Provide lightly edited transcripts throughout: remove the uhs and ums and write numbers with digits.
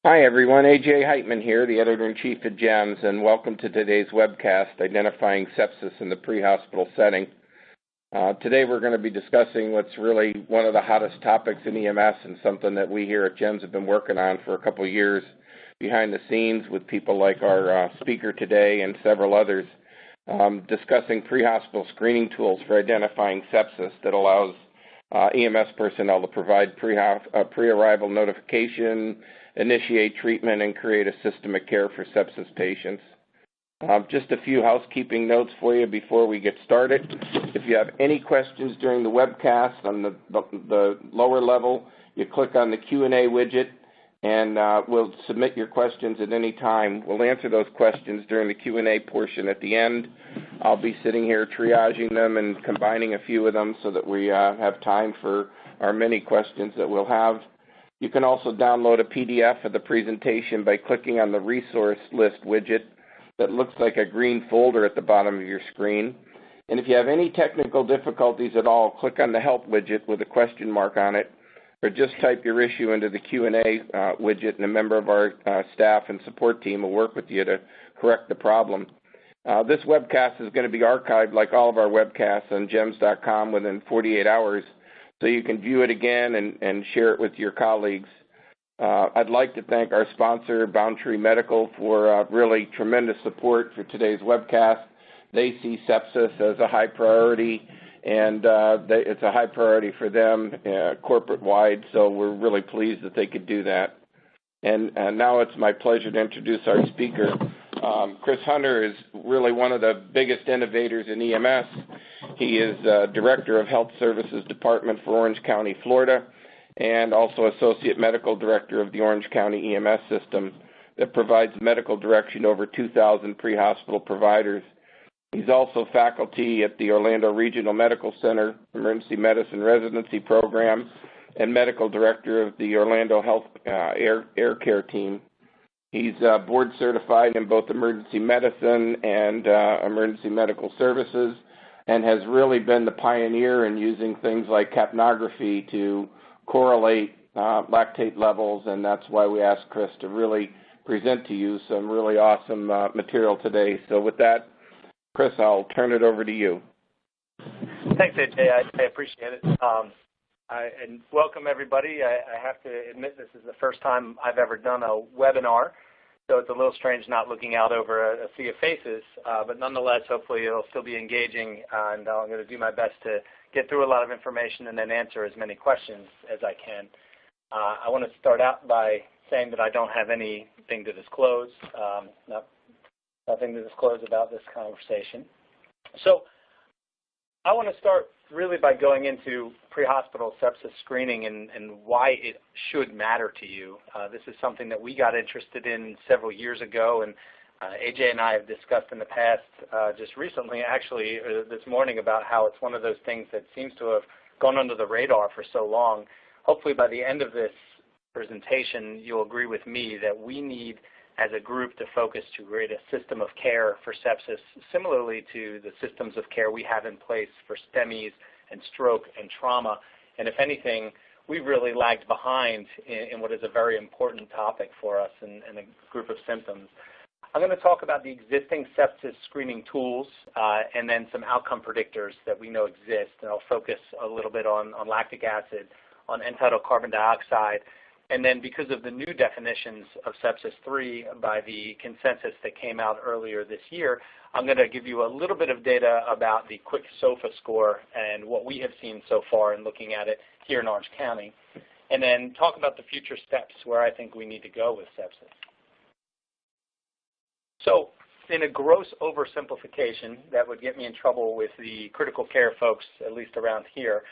Hi everyone, A.J. Heitman here, the Editor-in-Chief at JEMS, and welcome to today's webcast, Identifying Sepsis in the Pre-Hospital Setting. Today we're going to be discussing what's really one of the hottest topics in EMS and something that we here at JEMS have been working on for a couple of years behind the scenes with people like our speaker today and several others, discussing pre-hospital screening tools for identifying sepsis that allows EMS personnel to provide pre-arrival notification, initiate treatment, and create a system of care for sepsis patients. Just a few housekeeping notes for you before we get started. If you have any questions during the webcast on the lower level, you click on the Q&A widget and we'll submit your questions at any time. We'll answer those questions during the Q&A portion at the end. I'll be sitting here triaging them and combining a few of them so that we have time for our many questions that we'll have. You can also download a PDF of the presentation by clicking on the resource list widget that looks like a green folder at the bottom of your screen. And if you have any technical difficulties at all, click on the help widget with a question mark on it, or just type your issue into the Q&A widget and a member of our staff and support team will work with you to correct the problem. This webcast is going to be archived like all of our webcasts on GEMS.com within 48 hours. So you can view it again and share it with your colleagues. I'd like to thank our sponsor, Boundtree Medical, for really tremendous support for today's webcast. They see sepsis as a high priority, and it's a high priority for them corporate-wide, so we're really pleased that they could do that. And now it's my pleasure to introduce our speaker. Chris Hunter is really one of the biggest innovators in EMS. He is Director of Health Services Department for Orange County, Florida, and also Associate Medical Director of the Orange County EMS system that provides medical direction over 2,000 pre-hospital providers. He's also faculty at the Orlando Regional Medical Center Emergency Medicine Residency Program and Medical Director of the Orlando Health Air Care Team. He's board certified in both emergency medicine and emergency medical services, and has really been the pioneer in using things like capnography to correlate lactate levels, and that's why we asked Chris to really present to you some really awesome material today. So with that, Chris, I'll turn it over to you. Thanks, AJ. I appreciate it. And welcome, everybody. I have to admit this is the first time I've ever done a webinar, so it's a little strange not looking out over a sea of faces, but nonetheless, hopefully it'll still be engaging, and I'm going to do my best to get through a lot of information and then answer as many questions as I can. I want to start out by saying that I don't have anything to disclose, nothing to disclose about this conversation. So I want to start really by going into pre-hospital sepsis screening and why it should matter to you. This is something that we got interested in several years ago, and AJ and I have discussed in the past, just recently, actually, this morning, about how it's one of those things that seems to have gone under the radar for so long. Hopefully by the end of this presentation, you'll agree with me that we need, as a group, to focus to create a system of care for sepsis, similarly to the systems of care we have in place for STEMIs and stroke and trauma. And if anything, we've really lagged behind in what is a very important topic for us in a group of symptoms. I'm going to talk about the existing sepsis screening tools and then some outcome predictors that we know exist. And I'll focus a little bit on lactic acid, on end-tidal carbon dioxide, and then because of the new definitions of Sepsis-3 by the consensus that came out earlier this year, I'm going to give you a little bit of data about the qSOFA score and what we have seen so far in looking at it here in Orange County, and then talk about the future steps where I think we need to go with sepsis. So in a gross oversimplification that would get me in trouble with the critical care folks, at least around here,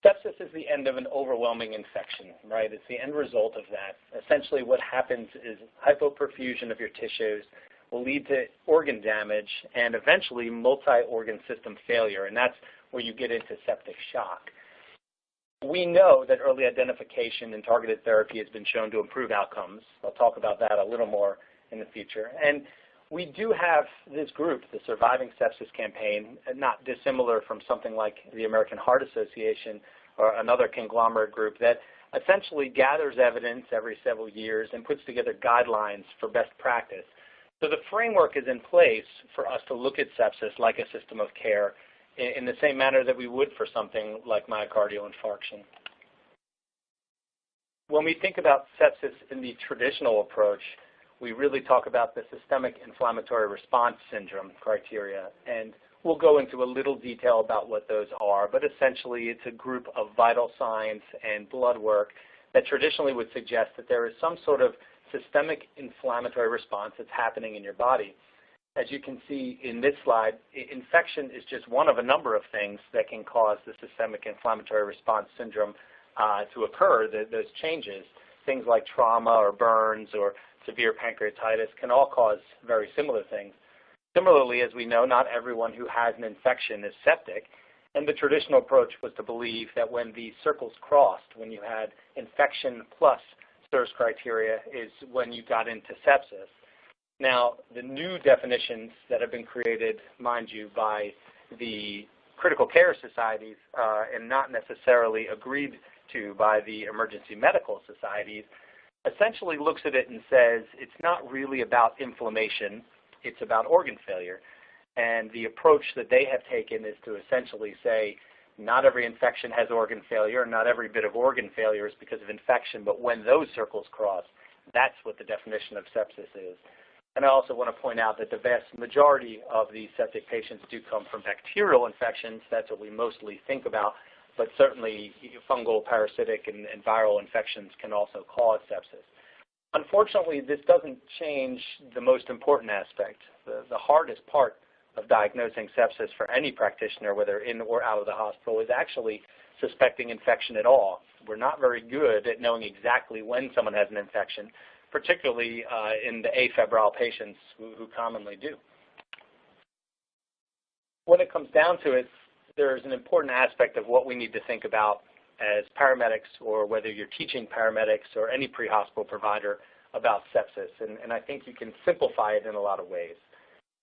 sepsis is the end of an overwhelming infection, right? It's the end result of that. Essentially what happens is hypoperfusion of your tissues will lead to organ damage and eventually multi-organ system failure, and that's where you get into septic shock. We know that early identification and targeted therapy has been shown to improve outcomes. I'll talk about that a little more in the future. And we do have this group, the Surviving Sepsis Campaign, not dissimilar from something like the American Heart Association or another conglomerate group that essentially gathers evidence every several years and puts together guidelines for best practice. So the framework is in place for us to look at sepsis like a system of care in the same manner that we would for something like myocardial infarction. When we think about sepsis in the traditional approach, we really talk about the systemic inflammatory response syndrome criteria, and we'll go into a little detail about what those are, but essentially it's a group of vital signs and blood work that traditionally would suggest that there is some sort of systemic inflammatory response that's happening in your body. As you can see in this slide, infection is just one of a number of things that can cause the systemic inflammatory response syndrome to occur, those changes. Things like trauma or burns or severe pancreatitis can all cause very similar things. Similarly, as we know, not everyone who has an infection is septic, and the traditional approach was to believe that when the circles crossed, when you had infection plus SIRS criteria, is when you got into sepsis. Now, the new definitions that have been created, mind you, by the critical care societies and not necessarily agreed to by the emergency medical societies, essentially looks at it and says it's not really about inflammation, it's about organ failure. And the approach that they have taken is to essentially say not every infection has organ failure, and not every bit of organ failure is because of infection, but when those circles cross, that's what the definition of sepsis is. And I also want to point out that the vast majority of these septic patients do come from bacterial infections. That's what we mostly think about, but certainly fungal, parasitic, and viral infections can also cause sepsis. Unfortunately, this doesn't change the most important aspect. The hardest part of diagnosing sepsis for any practitioner, whether in or out of the hospital, is actually suspecting infection at all. We're not very good at knowing exactly when someone has an infection, particularly in the afebrile patients who commonly do. When it comes down to it, there's an important aspect of what we need to think about as paramedics, or whether you're teaching paramedics or any pre-hospital provider about sepsis. And I think you can simplify it in a lot of ways.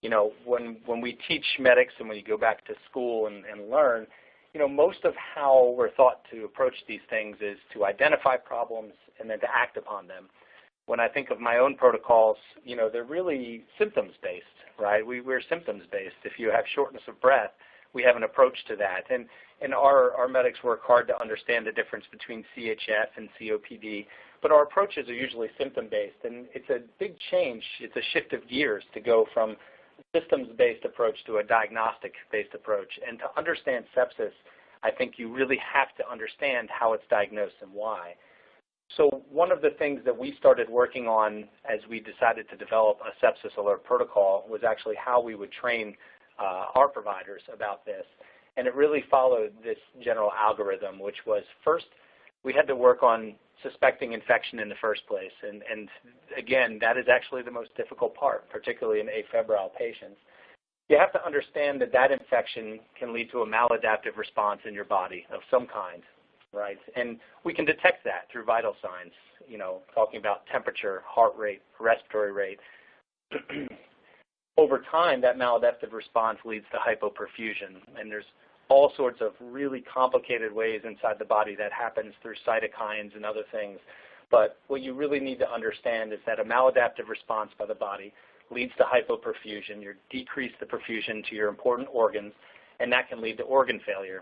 You know, when we teach medics and when you go back to school and learn, you know, most of how we're taught to approach these things is to identify problems and then to act upon them. When I think of my own protocols, you know, they're really symptoms-based, right? We're symptoms-based. If you have shortness of breath, we have an approach to that. And our medics work hard to understand the difference between CHF and COPD, but our approaches are usually symptom-based. And it's a big change. It's a shift of gears to go from systems-based approach to a diagnostic-based approach. And to understand sepsis, I think you really have to understand how it's diagnosed and why. So one of the things that we started working on as we decided to develop a sepsis alert protocol was actually how we would train our providers about this. And it really followed this general algorithm, which was first we had to work on suspecting infection in the first place. And again, that is actually the most difficult part, particularly in afebrile patients. You have to understand that that infection can lead to a maladaptive response in your body of some kind, right? And we can detect that through vital signs, you know, talking about temperature, heart rate, respiratory rate. Over time, that maladaptive response leads to hypoperfusion, and there's all sorts of really complicated ways inside the body that happens through cytokines and other things. But what you really need to understand is that a maladaptive response by the body leads to hypoperfusion. You decrease the perfusion to your important organs, and that can lead to organ failure.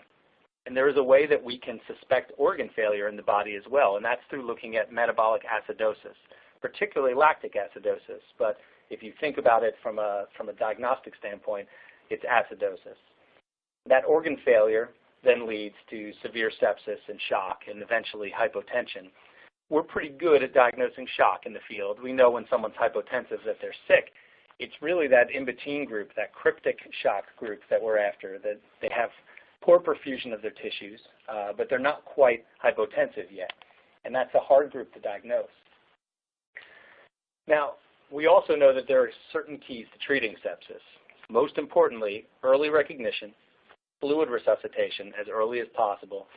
And there is a way that we can suspect organ failure in the body as well, and that's through looking at metabolic acidosis, particularly lactic acidosis. But if you think about it from a diagnostic standpoint, it's acidosis. That organ failure then leads to severe sepsis and shock and eventually hypotension. We're pretty good at diagnosing shock in the field. We know when someone's hypotensive that they're sick. It's really that in-between group, that cryptic shock group that we're after, that they have poor perfusion of their tissues, but they're not quite hypotensive yet. And that's a hard group to diagnose. Now, we also know that there are certain keys to treating sepsis. Most importantly, early recognition, fluid resuscitation as early as possible,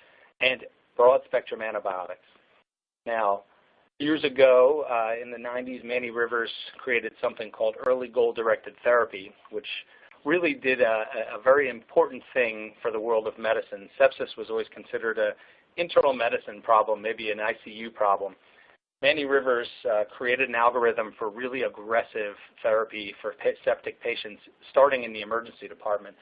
and broad-spectrum antibiotics. Now, years ago, in the 90s, Manny Rivers created something called early goal-directed therapy, which really did a very important thing for the world of medicine. Sepsis was always considered a internal medicine problem, maybe an ICU problem, Manny Rivers created an algorithm for really aggressive therapy for septic patients starting in the emergency department.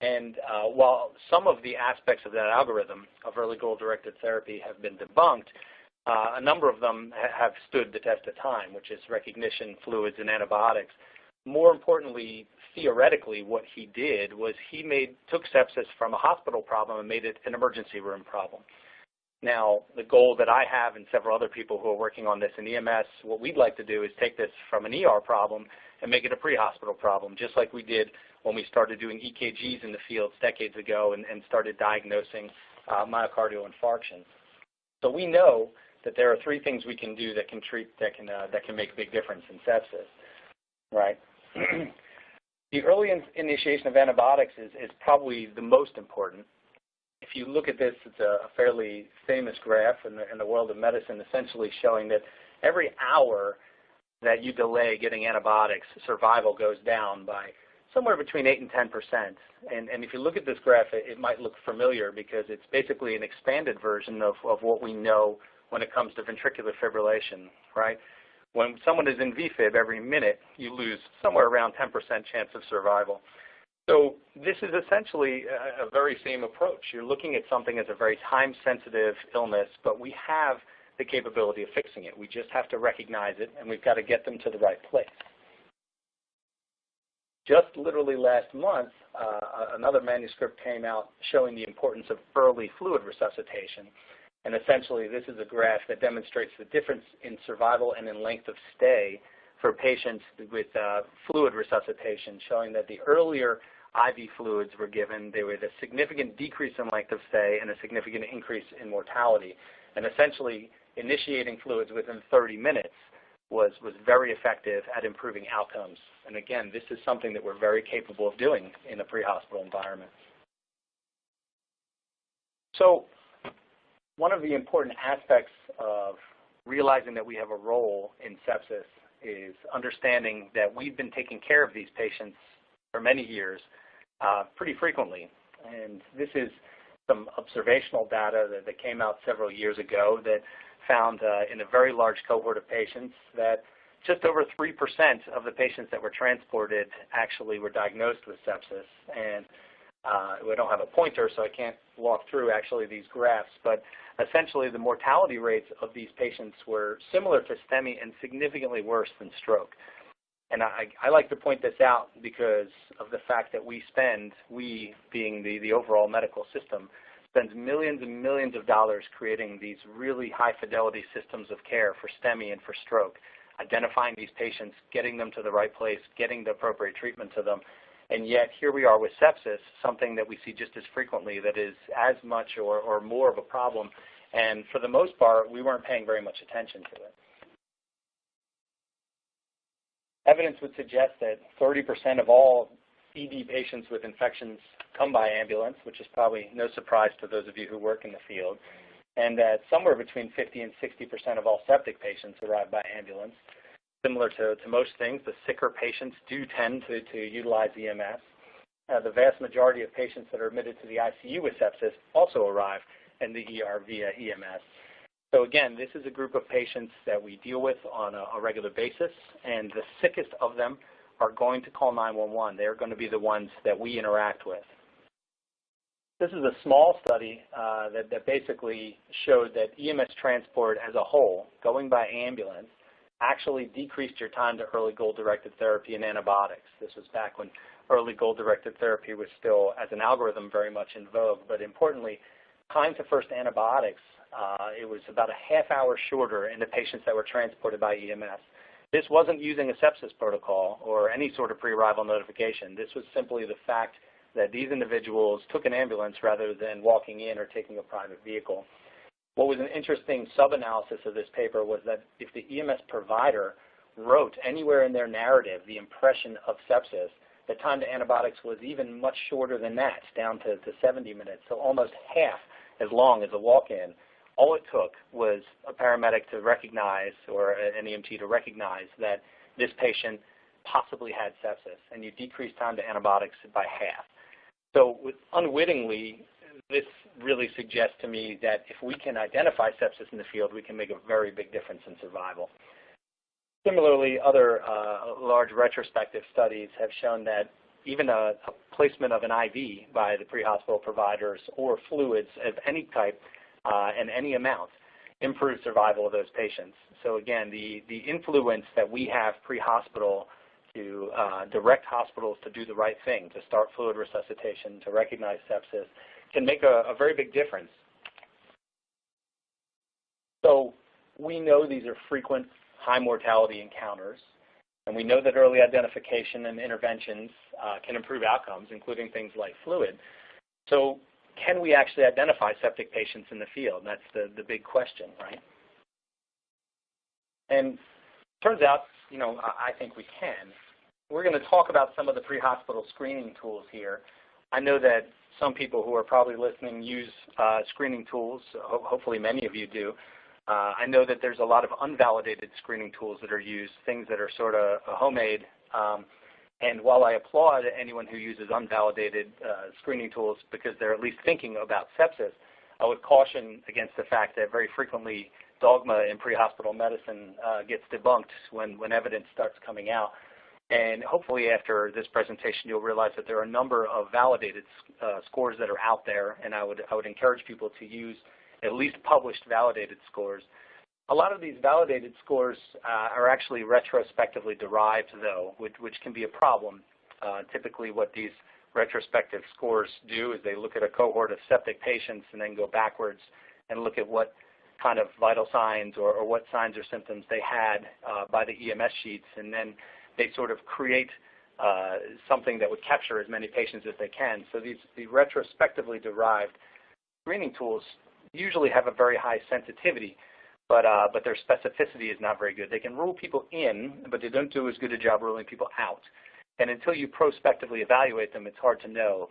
And while some of the aspects of that algorithm of early goal-directed therapy have been debunked, a number of them have stood the test of time, which is recognition, fluids, and antibiotics. More importantly, theoretically, what he did was he took sepsis from a hospital problem and made it an emergency room problem. Now, the goal that I have and several other people who are working on this in EMS, what we'd like to do is take this from an ER problem and make it a pre-hospital problem, just like we did when we started doing EKGs in the fields decades ago and started diagnosing myocardial infarction. So we know that there are three things we can do that can make a big difference in sepsis, right? The early initiation of antibiotics is probably the most important. If you look at this, it's a fairly famous graph in the world of medicine, essentially showing that every hour that you delay getting antibiotics, survival goes down by somewhere between 8 and 10%. And if you look at this graph, it might look familiar because it's basically an expanded version of what we know when it comes to ventricular fibrillation, right? When someone is in VFib every minute, you lose somewhere around 10% chance of survival. So this is essentially a very same approach. You're looking at something as a very time-sensitive illness, but we have the capability of fixing it. We just have to recognize it, and we've got to get them to the right place. Just literally last month, another manuscript came out showing the importance of early fluid resuscitation. And essentially, this is a graph that demonstrates the difference in survival and in length of stay for patients with fluid resuscitation, showing that the earlier IV fluids were given, there was a significant decrease in length of stay and a significant increase in mortality. And essentially, initiating fluids within 30 minutes was very effective at improving outcomes. And again, this is something that we're very capable of doing in a pre-hospital environment. So one of the important aspects of realizing that we have a role in sepsis is understanding that we've been taking care of these patients for many years pretty frequently. And this is some observational data that came out several years ago that found in a very large cohort of patients that just over 3% of the patients that were transported actually were diagnosed with sepsis. And we don't have a pointer, so I can't walk through actually these graphs, but essentially the mortality rates of these patients were similar to STEMI and significantly worse than stroke. And I like to point this out because of the fact that we being the overall medical system, spends millions and millions of dollars creating these really high-fidelity systems of care for STEMI and for stroke, identifying these patients, getting them to the right place, getting the appropriate treatment to them. And yet here we are with sepsis, something that we see just as frequently that is as much or more of a problem. And for the most part, we weren't paying very much attention to it. Evidence would suggest that 30% of all ED patients with infections come by ambulance, which is probably no surprise to those of you who work in the field, and that somewhere between 50 and 60% of all septic patients arrive by ambulance. Similar to most things, the sicker patients do tend to utilize EMS. The vast majority of patients that are admitted to the ICU with sepsis also arrive in the ER via EMS. So again, this is a group of patients that we deal with on a regular basis, and the sickest of them are going to call 911. They're going to be the ones that we interact with. This is a small study that basically showed that EMS transport as a whole, going by ambulance, actually decreased your time to early goal-directed therapy and antibiotics. This was back when early goal-directed therapy was still, as an algorithm, very much in vogue. But importantly, time to first antibiotics, it was about a half hour shorter in the patients that were transported by EMS. This wasn't using a sepsis protocol or any sort of pre-arrival notification. This was simply the fact that these individuals took an ambulance rather than walking in or taking a private vehicle. What was an interesting sub-analysis of this paper was that if the EMS provider wrote anywhere in their narrative the impression of sepsis, the time to antibiotics was even much shorter than that, down to 70 minutes, so almost half as long as a walk-in. All it took was a paramedic to recognize, or an EMT to recognize, that this patient possibly had sepsis, and you decrease time to antibiotics by half. So unwittingly, this really suggests to me that if we can identify sepsis in the field, we can make a very big difference in survival. Similarly, other large retrospective studies have shown that even a placement of an IV by the pre-hospital providers or fluids of any type and any amount improves survival of those patients. So again, the influence that we have pre-hospital to direct hospitals to do the right thing, to start fluid resuscitation, to recognize sepsis, can make a very big difference. So we know these are frequent high mortality encounters, and we know that early identification and interventions can improve outcomes, including things like fluid. So can we actually identify septic patients in the field? And that's the big question, right? And turns out, I think we can. We're going to talk about some of the pre-hospital screening tools here. I know that some people who are probably listening use screening tools. Hopefully many of you do. I know that there's a lot of unvalidated screening tools that are used, things that are sort of homemade. And while I applaud anyone who uses unvalidated screening tools because they're at least thinking about sepsis, I would caution against the fact that very frequently dogma in pre-hospital medicine gets debunked when evidence starts coming out. And hopefully after this presentation, you'll realize that there are a number of validated scores that are out there, and I would encourage people to use at least published validated scores. A lot of these validated scores are actually retrospectively derived, though, which can be a problem. Typically what these retrospective scores do is they look at a cohort of septic patients and then go backwards and look at what kind of vital signs or what signs or symptoms they had by the EMS sheets, and then they sort of create something that would capture as many patients as they can. So these retrospectively derived screening tools usually have a very high sensitivity, but their specificity is not very good. They can rule people in, but they don't do as good a job ruling people out. And until you prospectively evaluate them, it's hard to know.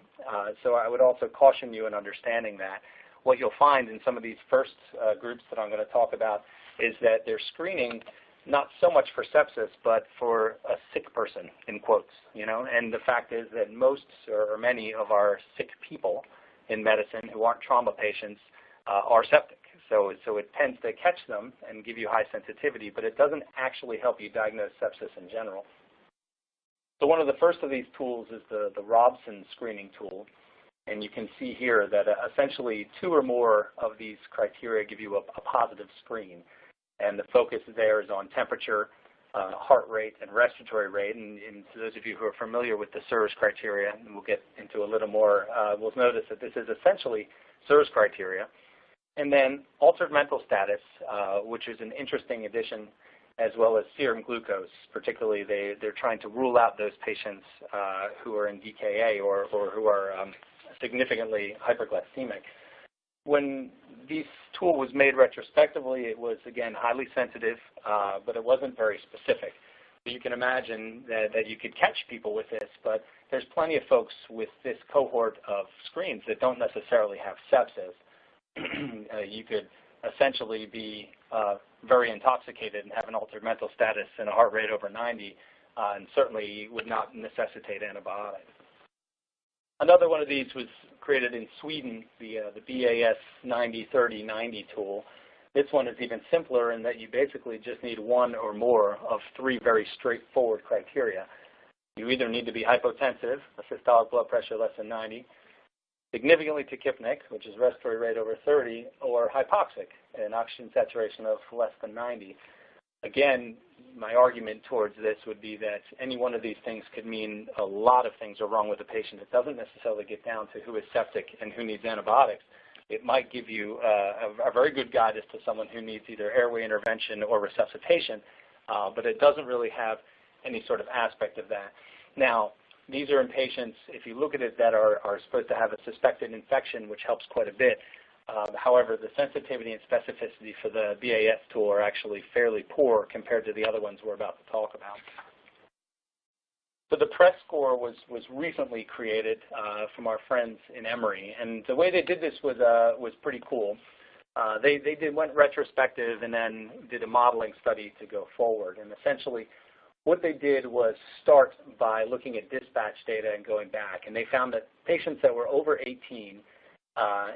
So I would also caution you in understanding that. What you'll find in some of these first groups that I'm going to talk about is that they're screening not so much for sepsis, but for a sick person, in quotes, And the fact is that most or many of our sick people in medicine who aren't trauma patients are septic. So it tends to catch them and give you high sensitivity, but it doesn't actually help you diagnose sepsis in general. So one of the first of these tools is the Robson screening tool. And you can see here that essentially 2 or more of these criteria give you a positive screen. And the focus there is on temperature, heart rate, and respiratory rate. And to those of you who are familiar with the SIRS criteria, and we'll get into a little more, we'll notice that this is essentially SIRS criteria. And then altered mental status, which is an interesting addition, as well as serum glucose. Particularly, they're trying to rule out those patients who are in DKA or who are significantly hyperglycemic. When this tool was made retrospectively, it was, again, highly sensitive, but it wasn't very specific. So you can imagine that you could catch people with this, but there's plenty of folks with this cohort of screens that don't necessarily have sepsis. You could essentially be very intoxicated and have an altered mental status and a heart rate over 90, and certainly would not necessitate antibiotics. Another one of these was created in Sweden, the BAS 90-30-90 tool. This one is even simpler in that you basically just need 1 or more of 3 very straightforward criteria. You either need to be hypotensive, a systolic blood pressure less than 90, significantly tachypnic, which is respiratory rate over 30, or hypoxic, an oxygen saturation of less than 90. Again, my argument towards this would be that any one of these things could mean a lot of things are wrong with the patient. It doesn't necessarily get down to who is septic and who needs antibiotics. It might give you a very good guide as to someone who needs either airway intervention or resuscitation, but it doesn't really have any sort of aspect of that. Now, these are in patients, if you look at it, that are supposed to have a suspected infection, which helps quite a bit. However, the sensitivity and specificity for the BAS tool are actually fairly poor compared to the other ones we're about to talk about. So the PRESS score was recently created from our friends in Emory, and the way they did this was pretty cool. They went retrospective and then did a modeling study to go forward. And essentially, what they did was start by looking at dispatch data and going back, and they found that patients that were over 18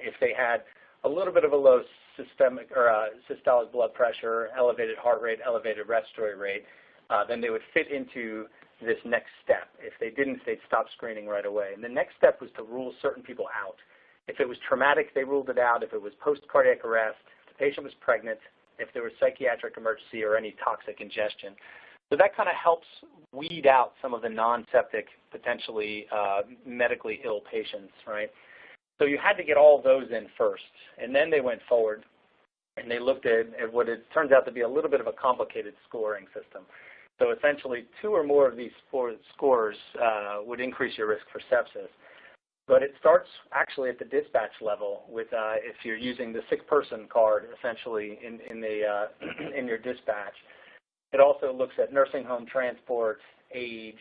If they had a little bit of a low systemic or systolic blood pressure, elevated heart rate, elevated respiratory rate, then they would fit into this next step. If they didn't, they'd stop screening right away. And the next step was to rule certain people out. If it was traumatic, they ruled it out. If it was post-cardiac arrest, if the patient was pregnant, if there was psychiatric emergency or any toxic ingestion. So that kind of helps weed out some of the non-septic, potentially medically ill patients, right? So you had to get all those in first. And then they went forward and they looked at what it turns out to be a little bit of a complicated scoring system. So essentially, 2 or more of these scores would increase your risk for sepsis. But it starts actually at the dispatch level with if you're using the sick person card essentially in your dispatch. It also looks at nursing home transport, age.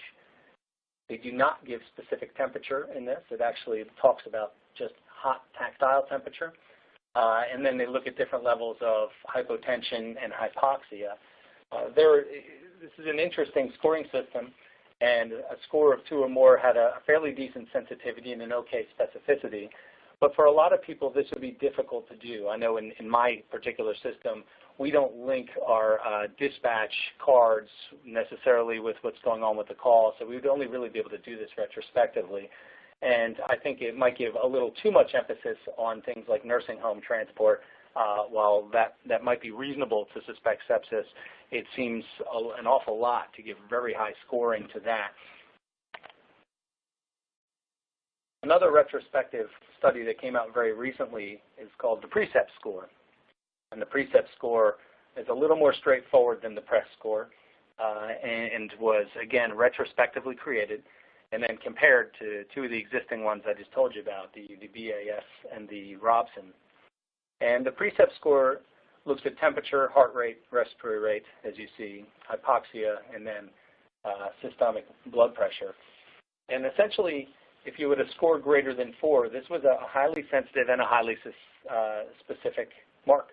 They do not give specific temperature in this. It actually talks about just hot tactile temperature. And then they look at different levels of hypotension and hypoxia. This is an interesting scoring system, and a score of 2 or more had a fairly decent sensitivity and an okay specificity. But for a lot of people, this would be difficult to do. I know in my particular system, we don't link our dispatch cards necessarily with what's going on with the call, so we would only really be able to do this retrospectively. And I think it might give a little too much emphasis on things like nursing home transport. While that might be reasonable to suspect sepsis, it seems an awful lot to give very high scoring to that. Another retrospective study that came out very recently is called the PreCEP score. And the PreCEP score is a little more straightforward than the PRES score and was, again, retrospectively created and then compared to 2 of the existing ones I just told you about, the BAS and the Robson. And the PreCEP score looks at temperature, heart rate, respiratory rate, as you see, hypoxia, and then systolic blood pressure. And essentially, if you would have scored greater than 4, this was a highly sensitive and a highly specific mark.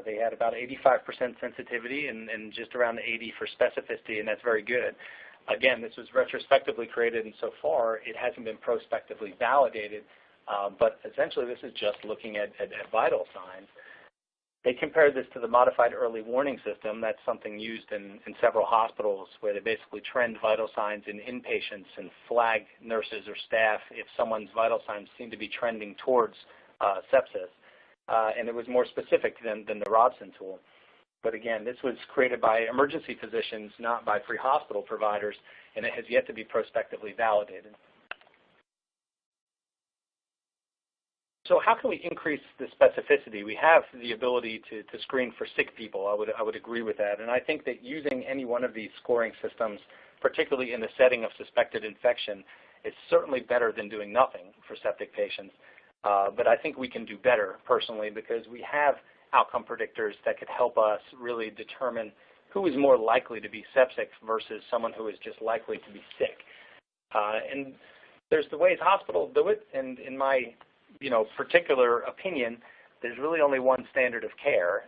They had about 85% sensitivity and just around 80 for specificity, and that's very good. Again, this was retrospectively created, and so far it hasn't been prospectively validated, but essentially this is just looking at vital signs. They compared this to the modified early warning system. That's something used in several hospitals where they basically trend vital signs in inpatients and flag nurses or staff if someone's vital signs seem to be trending towards sepsis. And it was more specific than the Robson tool. But again, this was created by emergency physicians, not by pre-hospital providers, and it has yet to be prospectively validated. So how can we increase the specificity? We have the ability to screen for sick people. I would agree with that. And I think that using any one of these scoring systems, particularly in the setting of suspected infection, is certainly better than doing nothing for septic patients. But I think we can do better, personally, because we have outcome predictors that could help us really determine who is more likely to be septic versus someone who is just likely to be sick. And there's the ways hospitals do it, and in my particular opinion, there's really only one standard of care,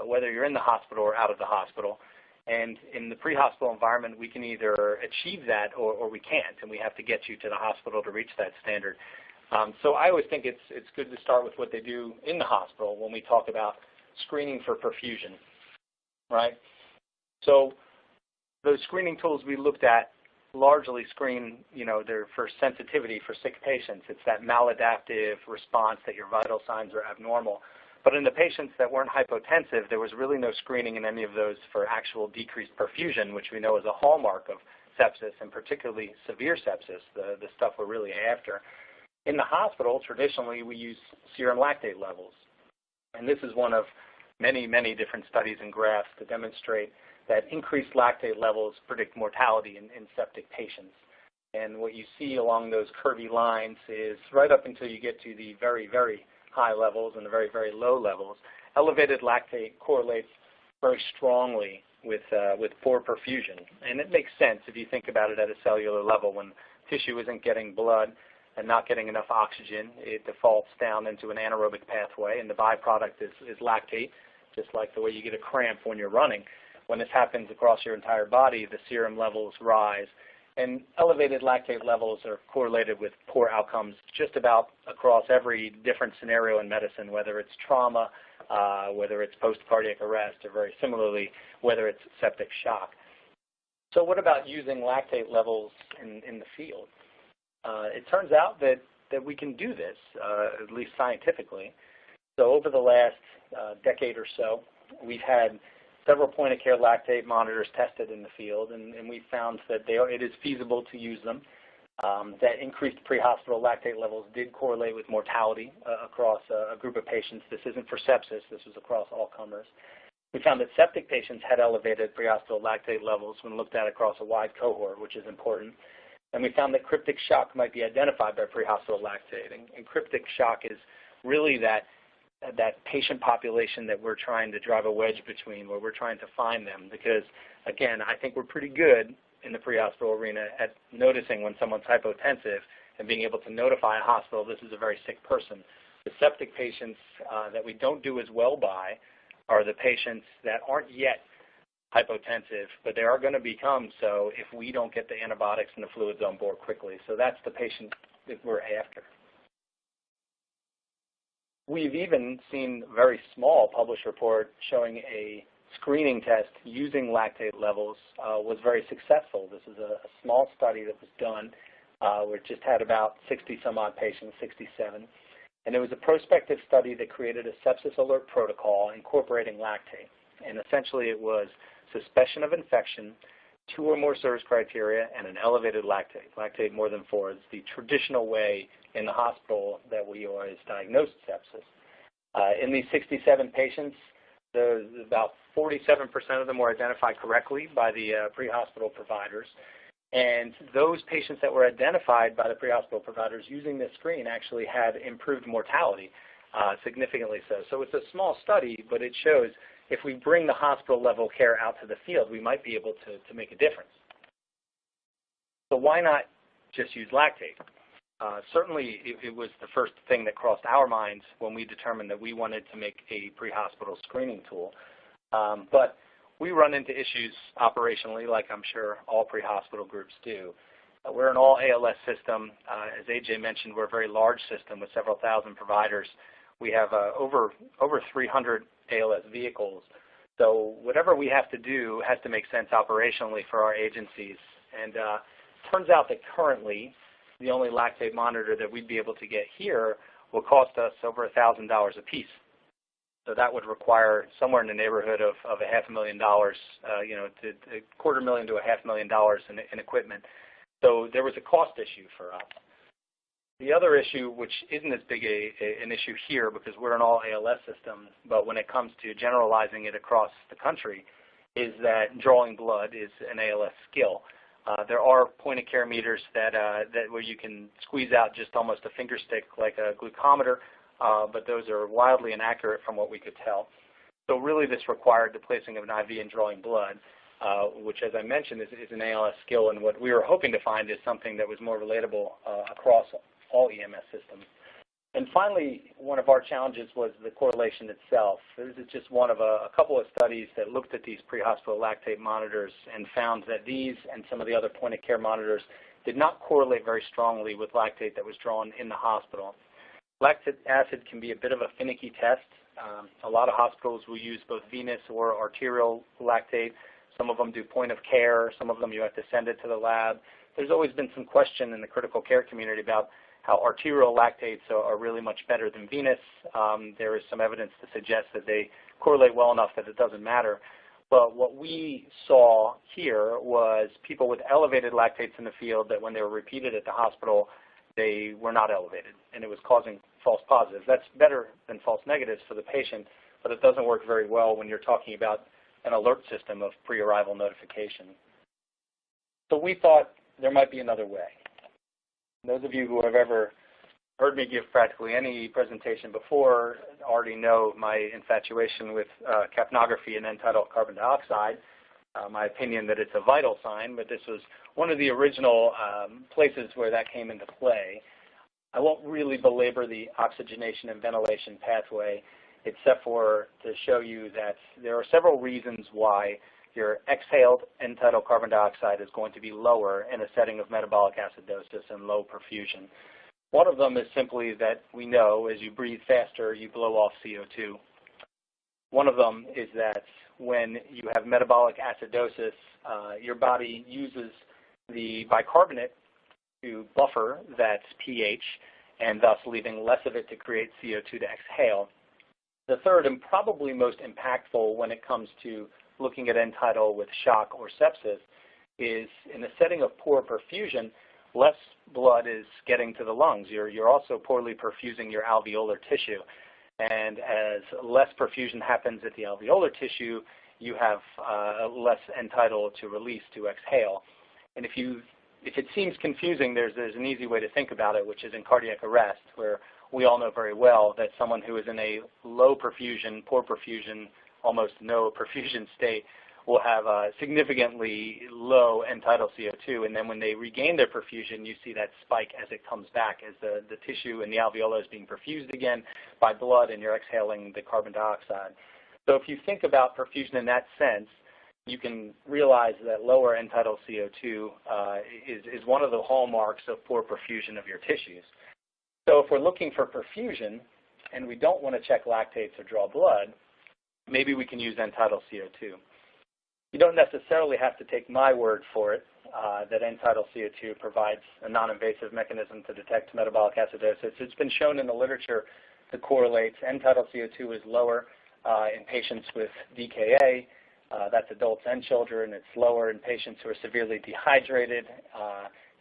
whether you're in the hospital or out of the hospital. And in the pre-hospital environment, we can either achieve that or we can't, and we have to get you to the hospital to reach that standard. So I always think it's good to start with what they do in the hospital when we talk about screening for perfusion, right? So those screening tools we looked at largely screen, they're for sensitivity for sick patients. It's that maladaptive response that your vital signs are abnormal. But in the patients that weren't hypotensive, there was really no screening in any of those for actual decreased perfusion, which we know is a hallmark of sepsis, and particularly severe sepsis, the stuff we're really after. In the hospital, traditionally, we use serum lactate levels. And this is one of many, many different studies and graphs to demonstrate that increased lactate levels predict mortality in septic patients. And what you see along those curvy lines is right up until you get to the very, very high levels and the very, very low levels, elevated lactate correlates very strongly with poor perfusion. And it makes sense if you think about it at a cellular level. When tissue isn't getting blood and not getting enough oxygen, it defaults down into an anaerobic pathway, and the byproduct is lactate, just like the way you get a cramp when you're running. When this happens across your entire body, the serum levels rise, And elevated lactate levels are correlated with poor outcomes just about across every different scenario in medicine, whether it's trauma, whether it's post-cardiac arrest, or very similarly, whether it's septic shock. So what about using lactate levels in the field? It turns out that we can do this, at least scientifically. So over the last decade or so, we've had several point-of-care lactate monitors tested in the field, and we found that it is feasible to use them. That increased pre-hospital lactate levels did correlate with mortality across a group of patients. This isn't for sepsis. This was across all comers. We found that septic patients had elevated pre-hospital lactate levels when looked at across a wide cohort, which is important. And we found that cryptic shock might be identified by pre-hospital lactate. And cryptic shock is really that patient population that we're trying to drive a wedge between, where we're trying to find them. Because, again, I think we're pretty good in the pre-hospital arena at noticing when someone's hypotensive and being able to notify a hospital this is a very sick person. The septic patients that we don't do as well by are the patients that aren't yet hypotensive, but they are going to become so if we don't get the antibiotics and the fluids on board quickly. So that's the patient that we're after. We've even seen a very small published report showing a screening test using lactate levels was very successful. This is a small study that was done where it just had about 60 some odd patients, 67. And it was a prospective study that created a sepsis alert protocol incorporating lactate. And essentially it was suspicion of infection, 2 or more service criteria, and an elevated lactate, lactate more than 4. It's the traditional way in the hospital that we always diagnose sepsis. In these 67 patients, about 47% of them were identified correctly by the pre-hospital providers. And those patients that were identified by the pre-hospital providers using this screen actually had improved mortality, significantly so. So it's a small study, but it shows if we bring the hospital level care out to the field, we might be able to make a difference. So why not just use lactate? Certainly it was the first thing that crossed our minds when we determined that we wanted to make a pre-hospital screening tool. But we run into issues operationally, like I'm sure all pre-hospital groups do. We're an all-ALS system. As AJ mentioned, we're a very large system with several thousand providers. We have over 300 ALS vehicles. So whatever we have to do has to make sense operationally for our agencies. And it turns out that currently the only lactate monitor that we'd be able to get here will cost us over $1,000 a piece. So that would require somewhere in the neighborhood of $500,000, to $250,000 to $500,000 in equipment. So there was a cost issue for us. The other issue, which isn't as big an issue here because we're an all-ALS system, but when it comes to generalizing it across the country, is that drawing blood is an ALS skill. There are point-of-care meters that where you can squeeze out just almost a finger stick like a glucometer, but those are wildly inaccurate from what we could tell. So really this required the placing of an IV and drawing blood, which as I mentioned is an ALS skill, and what we were hoping to find is something that was more relatable across all EMS systems. And finally, one of our challenges was the correlation itself. This is just one of a couple of studies that looked at these pre-hospital lactate monitors and found that these and some of the other point-of-care monitors did not correlate very strongly with lactate that was drawn in the hospital. Lactic acid can be a bit of a finicky test. A lot of hospitals will use both venous or arterial lactate. Some of them do point of care. Some of them you have to send it to the lab. There's always been some question in the critical care community about how arterial lactates are really much better than venous. There is some evidence to suggest that they correlate well enough that it doesn't matter. But what we saw here was people with elevated lactates in the field that when they were repeated at the hospital, they were not elevated, and it was causing false positives. That's better than false negatives for the patient, but it doesn't work very well when you're talking about an alert system of pre-arrival notification. So we thought there might be another way. Those of you who have ever heard me give practically any presentation before already know my infatuation with capnography and end-tidal carbon dioxide, my opinion that it's a vital sign, but this was one of the original places where that came into play. I won't really belabor the oxygenation and ventilation pathway except for to show you that there are several reasons why your exhaled end-tidal carbon dioxide is going to be lower in a setting of metabolic acidosis and low perfusion. One of them is simply that we know as you breathe faster, you blow off CO2. One of them is that when you have metabolic acidosis, your body uses the bicarbonate to buffer that pH and thus leaving less of it to create CO2 to exhale. The third and probably most impactful when it comes to looking at end-tidal with shock or sepsis is in a setting of poor perfusion, less blood is getting to the lungs. You're also poorly perfusing your alveolar tissue. And as less perfusion happens at the alveolar tissue, you have less end-tidal to release to exhale. And if it seems confusing, there's an easy way to think about it, which is in cardiac arrest, where we all know very well that someone who is in a low perfusion, poor perfusion, almost no perfusion state will have a significantly low end-tidal CO2, and then when they regain their perfusion, you see that spike as it comes back, as the tissue in the alveolar is being perfused again by blood and you're exhaling the carbon dioxide. So if you think about perfusion in that sense, you can realize that lower end-tidal CO2 is one of the hallmarks of poor perfusion of your tissues. So if we're looking for perfusion and we don't want to check lactates or draw blood, maybe we can use end-tidal CO2. You don't necessarily have to take my word for it that end-tidal CO2 provides a non-invasive mechanism to detect metabolic acidosis. It's been shown in the literature to correlates. End-tidal CO2 is lower in patients with DKA, that's adults and children. It's lower in patients who are severely dehydrated,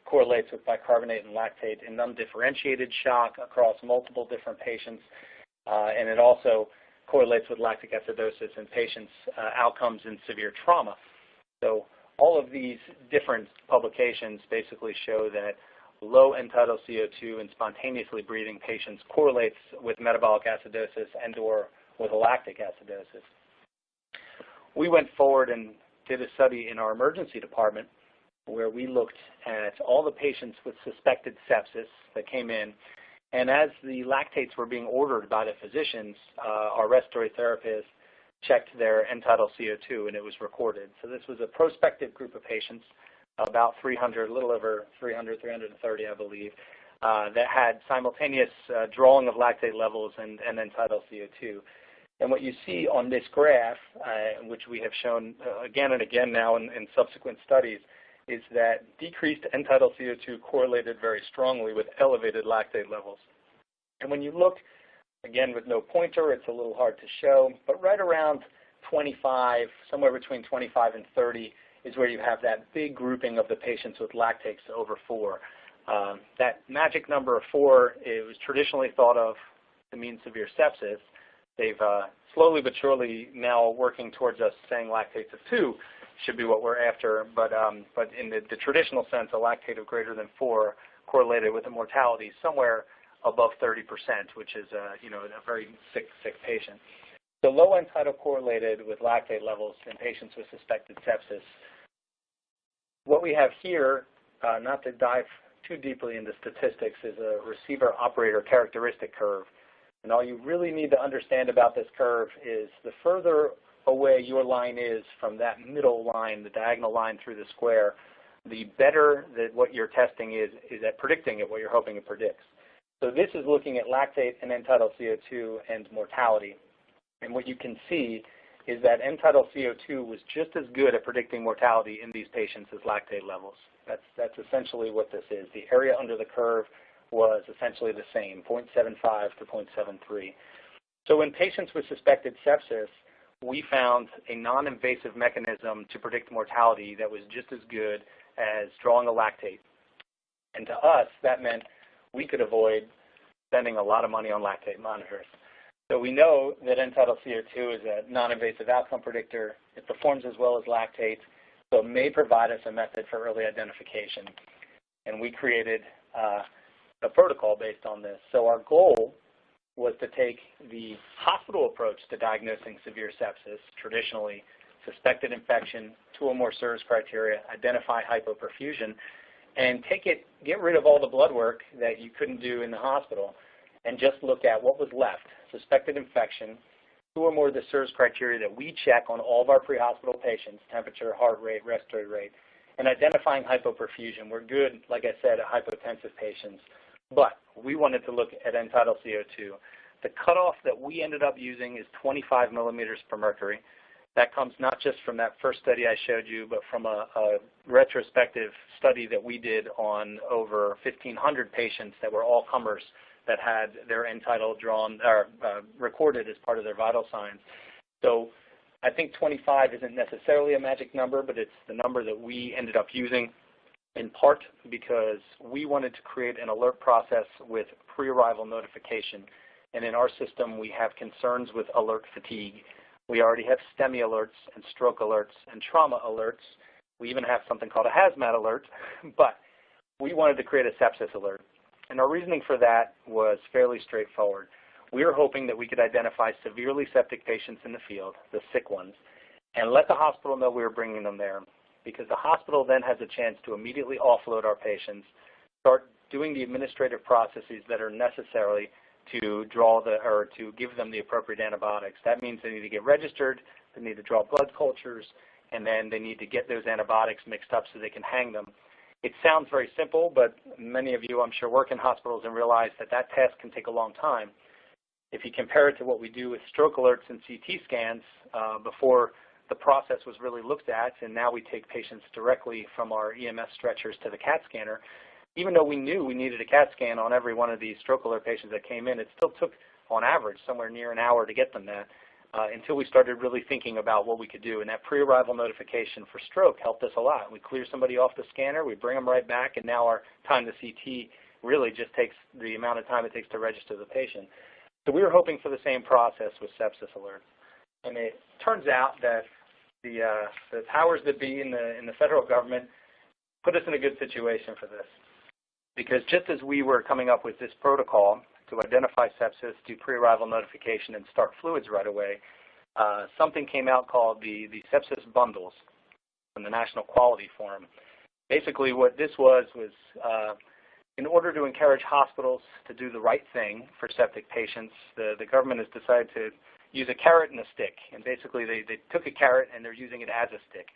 correlates with bicarbonate and lactate in undifferentiated shock across multiple different patients, and it also correlates with lactic acidosis in patients' outcomes in severe trauma. So all of these different publications basically show that low end-tidal CO2 in spontaneously breathing patients correlates with metabolic acidosis and or with lactic acidosis. We went forward and did a study in our emergency department where we looked at all the patients with suspected sepsis that came in. And as the lactates were being ordered by the physicians, our respiratory therapists checked their end-tidal CO2 and it was recorded. So this was a prospective group of patients, about 300, a little over 300, 330 I believe, that had simultaneous drawing of lactate levels and end-tidal CO2. And what you see on this graph, which we have shown again and again now in subsequent studies, is that decreased end-tidal CO2 correlated very strongly with elevated lactate levels. And when you look, again with no pointer, it's a little hard to show, but right around 25, somewhere between 25 and 30 is where you have that big grouping of the patients with lactates over 4. That magic number of 4 was traditionally thought of to mean severe sepsis. They've slowly but surely now working towards us saying lactates of 2 should be what we're after, but in the traditional sense, a lactate of greater than 4 correlated with a mortality somewhere above 30%, which is a very sick patient. So low end-tidal correlated with lactate levels in patients with suspected sepsis. What we have here, not to dive too deeply into statistics, is a receiver-operator characteristic curve. And all you really need to understand about this curve is the further away your line is from that middle line, the diagonal line through the square, the better that what you're testing is at predicting it, what you're hoping it predicts. So this is looking at lactate and end-tidal CO2 and mortality. And what you can see is that end-tidal CO2 was just as good at predicting mortality in these patients as lactate levels. That's essentially what this is. The area under the curve was essentially the same, 0.75 to 0.73. So in patients with suspected sepsis, we found a non-invasive mechanism to predict mortality that was just as good as drawing a lactate. And to us, that meant we could avoid spending a lot of money on lactate monitors. So we know that end-tidal CO2 is a non-invasive outcome predictor. It performs as well as lactate, so it may provide us a method for early identification. And we created a protocol based on this. So our goal was to take the hospital approach to diagnosing severe sepsis, traditionally suspected infection, 2 or more SIRS criteria, identify hypoperfusion, and get rid of all the blood work that you couldn't do in the hospital and just look at what was left, suspected infection, 2 or more of the SIRS criteria that we check on all of our pre-hospital patients, temperature, heart rate, respiratory rate, and identifying hypoperfusion. We're good, like I said, at hypotensive patients, but we wanted to look at end-tidal CO2. The cutoff that we ended up using is 25 millimeters per mercury. That comes not just from that first study I showed you, but from a retrospective study that we did on over 1,500 patients that were all comers that had their end-tidal drawn or recorded as part of their vital signs. So I think 25 isn't necessarily a magic number, but it's the number that we ended up using, in part because we wanted to create an alert process with pre-arrival notification. And in our system, we have concerns with alert fatigue. We already have STEMI alerts and stroke alerts and trauma alerts. We even have something called a hazmat alert, but we wanted to create a sepsis alert. And our reasoning for that was fairly straightforward. We were hoping that we could identify severely septic patients in the field, the sick ones, and let the hospital know we were bringing them there, because the hospital then has a chance to immediately offload our patients, start doing the administrative processes that are necessary to to give them the appropriate antibiotics. That means they need to get registered, they need to draw blood cultures, and then they need to get those antibiotics mixed up so they can hang them. It sounds very simple, but many of you, I'm sure, work in hospitals and realize that that task can take a long time. If you compare it to what we do with stroke alerts and CT scans, before the process was really looked at, and now we take patients directly from our EMS stretchers to the CAT scanner, even though we knew we needed a CAT scan on every one of these stroke alert patients that came in, it still took, on average, somewhere near an hour to get them that. Until we started really thinking about what we could do. And that pre-arrival notification for stroke helped us a lot. We clear somebody off the scanner, we bring them right back, and now our time to CT really just takes the amount of time it takes to register the patient. So we were hoping for the same process with sepsis alerts. And it turns out that the powers that be in the federal government put us in a good situation for this. Because just as we were coming up with this protocol to identify sepsis, do pre-arrival notification, and start fluids right away, something came out called the sepsis bundles from the National Quality Forum. Basically what this was in order to encourage hospitals to do the right thing for septic patients, the government has decided to use a carrot and a stick. And basically they took a carrot and they're using it as a stick.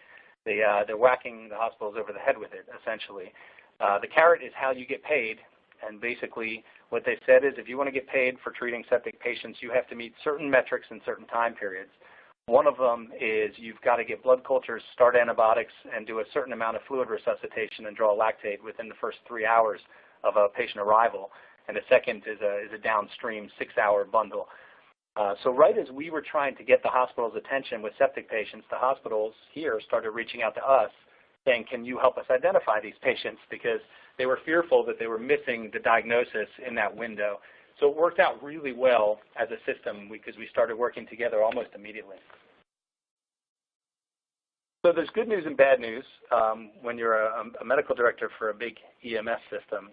They're whacking the hospitals over the head with it, essentially. The carrot is how you get paid. And basically what they said is if you want to get paid for treating septic patients, you have to meet certain metrics in certain time periods. One of them is you've got to get blood cultures, start antibiotics, and do a certain amount of fluid resuscitation and draw lactate within the first 3 hours of a patient arrival. And the second is a downstream 6-hour bundle. So right as we were trying to get the hospital's attention with septic patients, the hospitals here started reaching out to us saying, can you help us identify these patients? Because they were fearful that they were missing the diagnosis in that window. So it worked out really well as a system because we started working together almost immediately. So there's good news and bad news when you're a medical director for a big EMS system.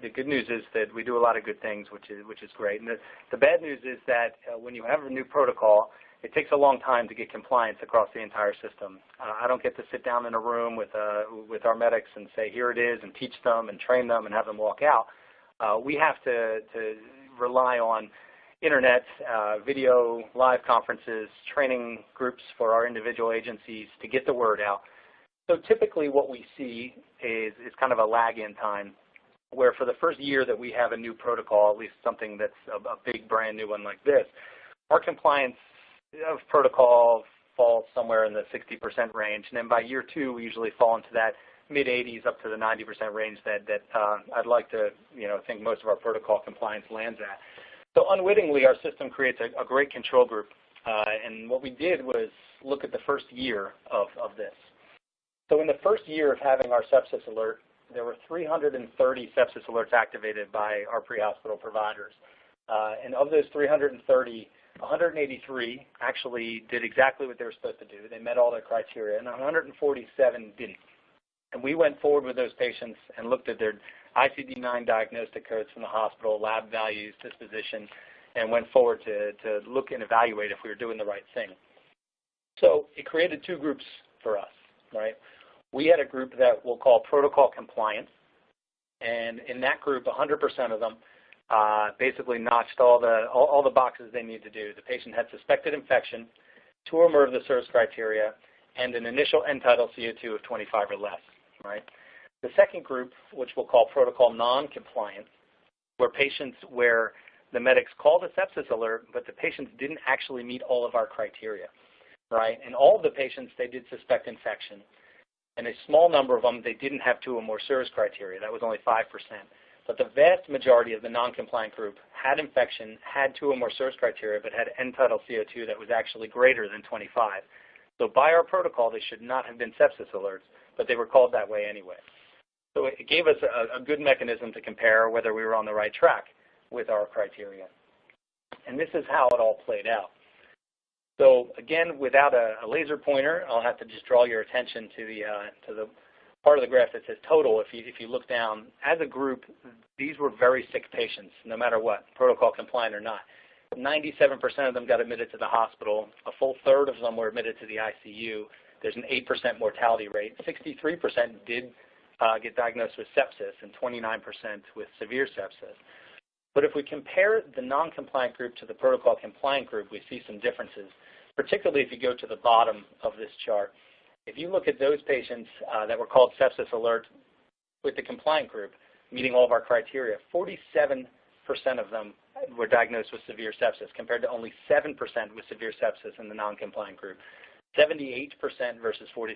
The good news is that we do a lot of good things, which is great. And the bad news is that when you have a new protocol, it takes a long time to get compliance across the entire system. I don't get to sit down in a room with our medics and say, here it is, and teach them and train them and have them walk out. We have to rely on internet, video, live conferences, training groups for our individual agencies to get the word out. So typically what we see is kind of a lag in time, where for the first year that we have a new protocol, at least something that's a big brand new one like this, our compliance of protocol falls somewhere in the 60% range. And then by year 2, we usually fall into that mid-80s up to the 90% range that I'd like to think most of our protocol compliance lands at. So unwittingly, our system creates a great control group. And what we did was look at the first year of this. So in the first year of having our sepsis alert, there were 330 sepsis alerts activated by our pre-hospital providers. And of those 330, 183 actually did exactly what they were supposed to do. They met all their criteria, and 147 didn't. And we went forward with those patients and looked at their ICD-9 diagnostic codes from the hospital, lab values, disposition, and went forward to look and evaluate if we were doing the right thing. So it created 2 groups for us, right? We had a group that we'll call protocol compliant, and in that group, 100% of them basically notched all the boxes they need to do. The patient had suspected infection, 2 or more of the SIRS criteria, and an initial end-tidal CO2 of 25 or less, right? The second group, which we'll call protocol non-compliant, were patients where the medics called a sepsis alert, but the patients didn't actually meet all of our criteria, right? And all of the patients, they did suspect infection. And a small number of them, they didn't have 2 or more SIRS criteria. That was only 5%. But the vast majority of the non-compliant group had infection, had 2 or more SIRS criteria, but had end-tidal CO2 that was actually greater than 25. So by our protocol, they should not have been sepsis alerts, but they were called that way anyway. So it gave us a good mechanism to compare whether we were on the right track with our criteria. And this is how it all played out. So again, without a laser pointer, I'll have to just draw your attention to the part of the graph that says total. If you look down, as a group, these were very sick patients, no matter what, protocol compliant or not. 97% of them got admitted to the hospital. A full third of them were admitted to the ICU. There's an 8% mortality rate. 63% did get diagnosed with sepsis and 29% with severe sepsis. But if we compare the non-compliant group to the protocol compliant group, we see some differences, particularly if you go to the bottom of this chart. If you look at those patients that were called sepsis alert with the compliant group, meeting all of our criteria, 47% of them were diagnosed with severe sepsis, compared to only 7% with severe sepsis in the non-compliant group. 78% versus 43%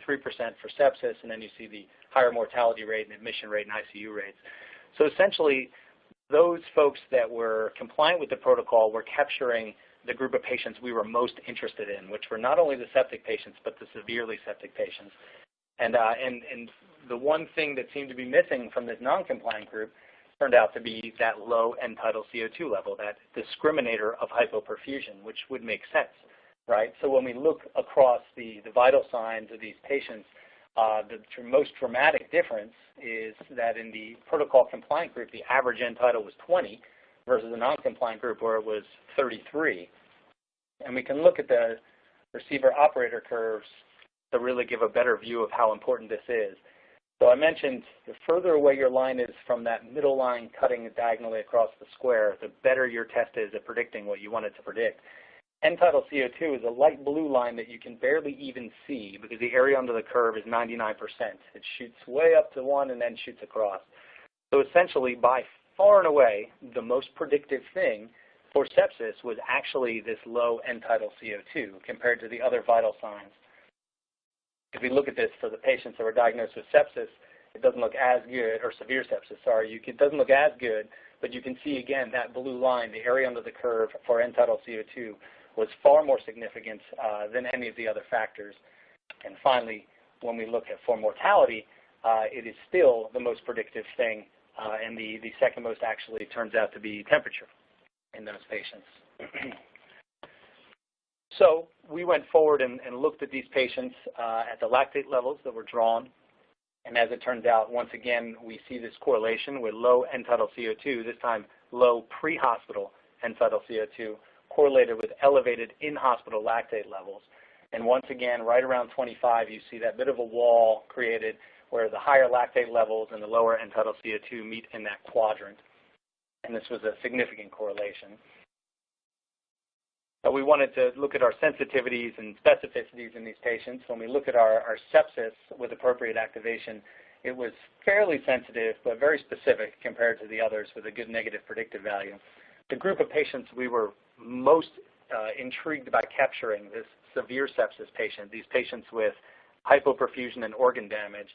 for sepsis, and then you see the higher mortality rate and admission rate and ICU rates. So essentially, those folks that were compliant with the protocol were capturing the group of patients we were most interested in, which were not only the septic patients, but the severely septic patients. And the one thing that seemed to be missing from this non-compliant group turned out to be that low end-tidal CO2 level, that discriminator of hypoperfusion, which would make sense, right? So when we look across the vital signs of these patients, the most dramatic difference is that in the protocol compliant group, the average end-tidal was 20 versus the non-compliant group where it was 33. And we can look at the receiver operator curves to really give a better view of how important this is. So I mentioned the further away your line is from that middle line cutting diagonally across the square, the better your test is at predicting what you want it to predict. End-tidal CO2 is a light blue line that you can barely even see because the area under the curve is 99%. It shoots way up to 1 and then shoots across. So essentially, by far and away, the most predictive thing for sepsis was actually this low end-tidal CO2 compared to the other vital signs. If we look at this for the patients that were diagnosed with sepsis, it doesn't look as good, or severe sepsis, sorry, it doesn't look as good, but you can see again that blue line, the area under the curve for end-tidal CO2 was far more significant than any of the other factors. And finally, when we look at for mortality, it is still the most predictive thing, and the second most actually turns out to be temperature in those patients. So we went forward and looked at these patients at the lactate levels that were drawn. And as it turns out, once again, we see this correlation with low end-tidal CO2, this time low pre-hospital end-tidal CO2, correlated with elevated in-hospital lactate levels. And once again, right around 25, you see that bit of a wall created where the higher lactate levels and the lower end-tidal CO2 meet in that quadrant. And this was a significant correlation. We wanted to look at our sensitivities and specificities in these patients. When we look at our sepsis with appropriate activation, it was fairly sensitive but very specific compared to the others with a good negative predictive value. The group of patients we were most intrigued by capturing, this severe sepsis patient, these patients with hypoperfusion and organ damage,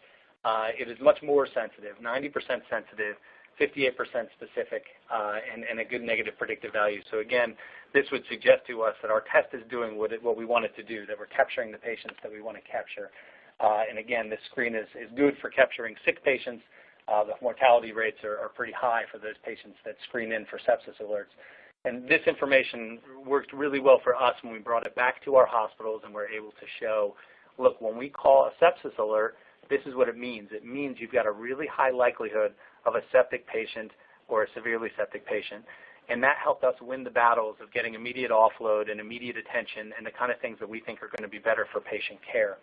it is much more sensitive, 90% sensitive, 58% specific, and a good negative predictive value. So again, this would suggest to us that our test is doing what we want it to do, that we're capturing the patients that we want to capture. And again, this screen is good for capturing sick patients. The mortality rates are pretty high for those patients that screen in for sepsis alerts. And this information worked really well for us when we brought it back to our hospitals and were able to show, look, when we call a sepsis alert, this is what it means. It means you've got a really high likelihood of a septic patient or a severely septic patient. And that helped us win the battles of getting immediate offload and immediate attention and the kind of things that we think are going to be better for patient care.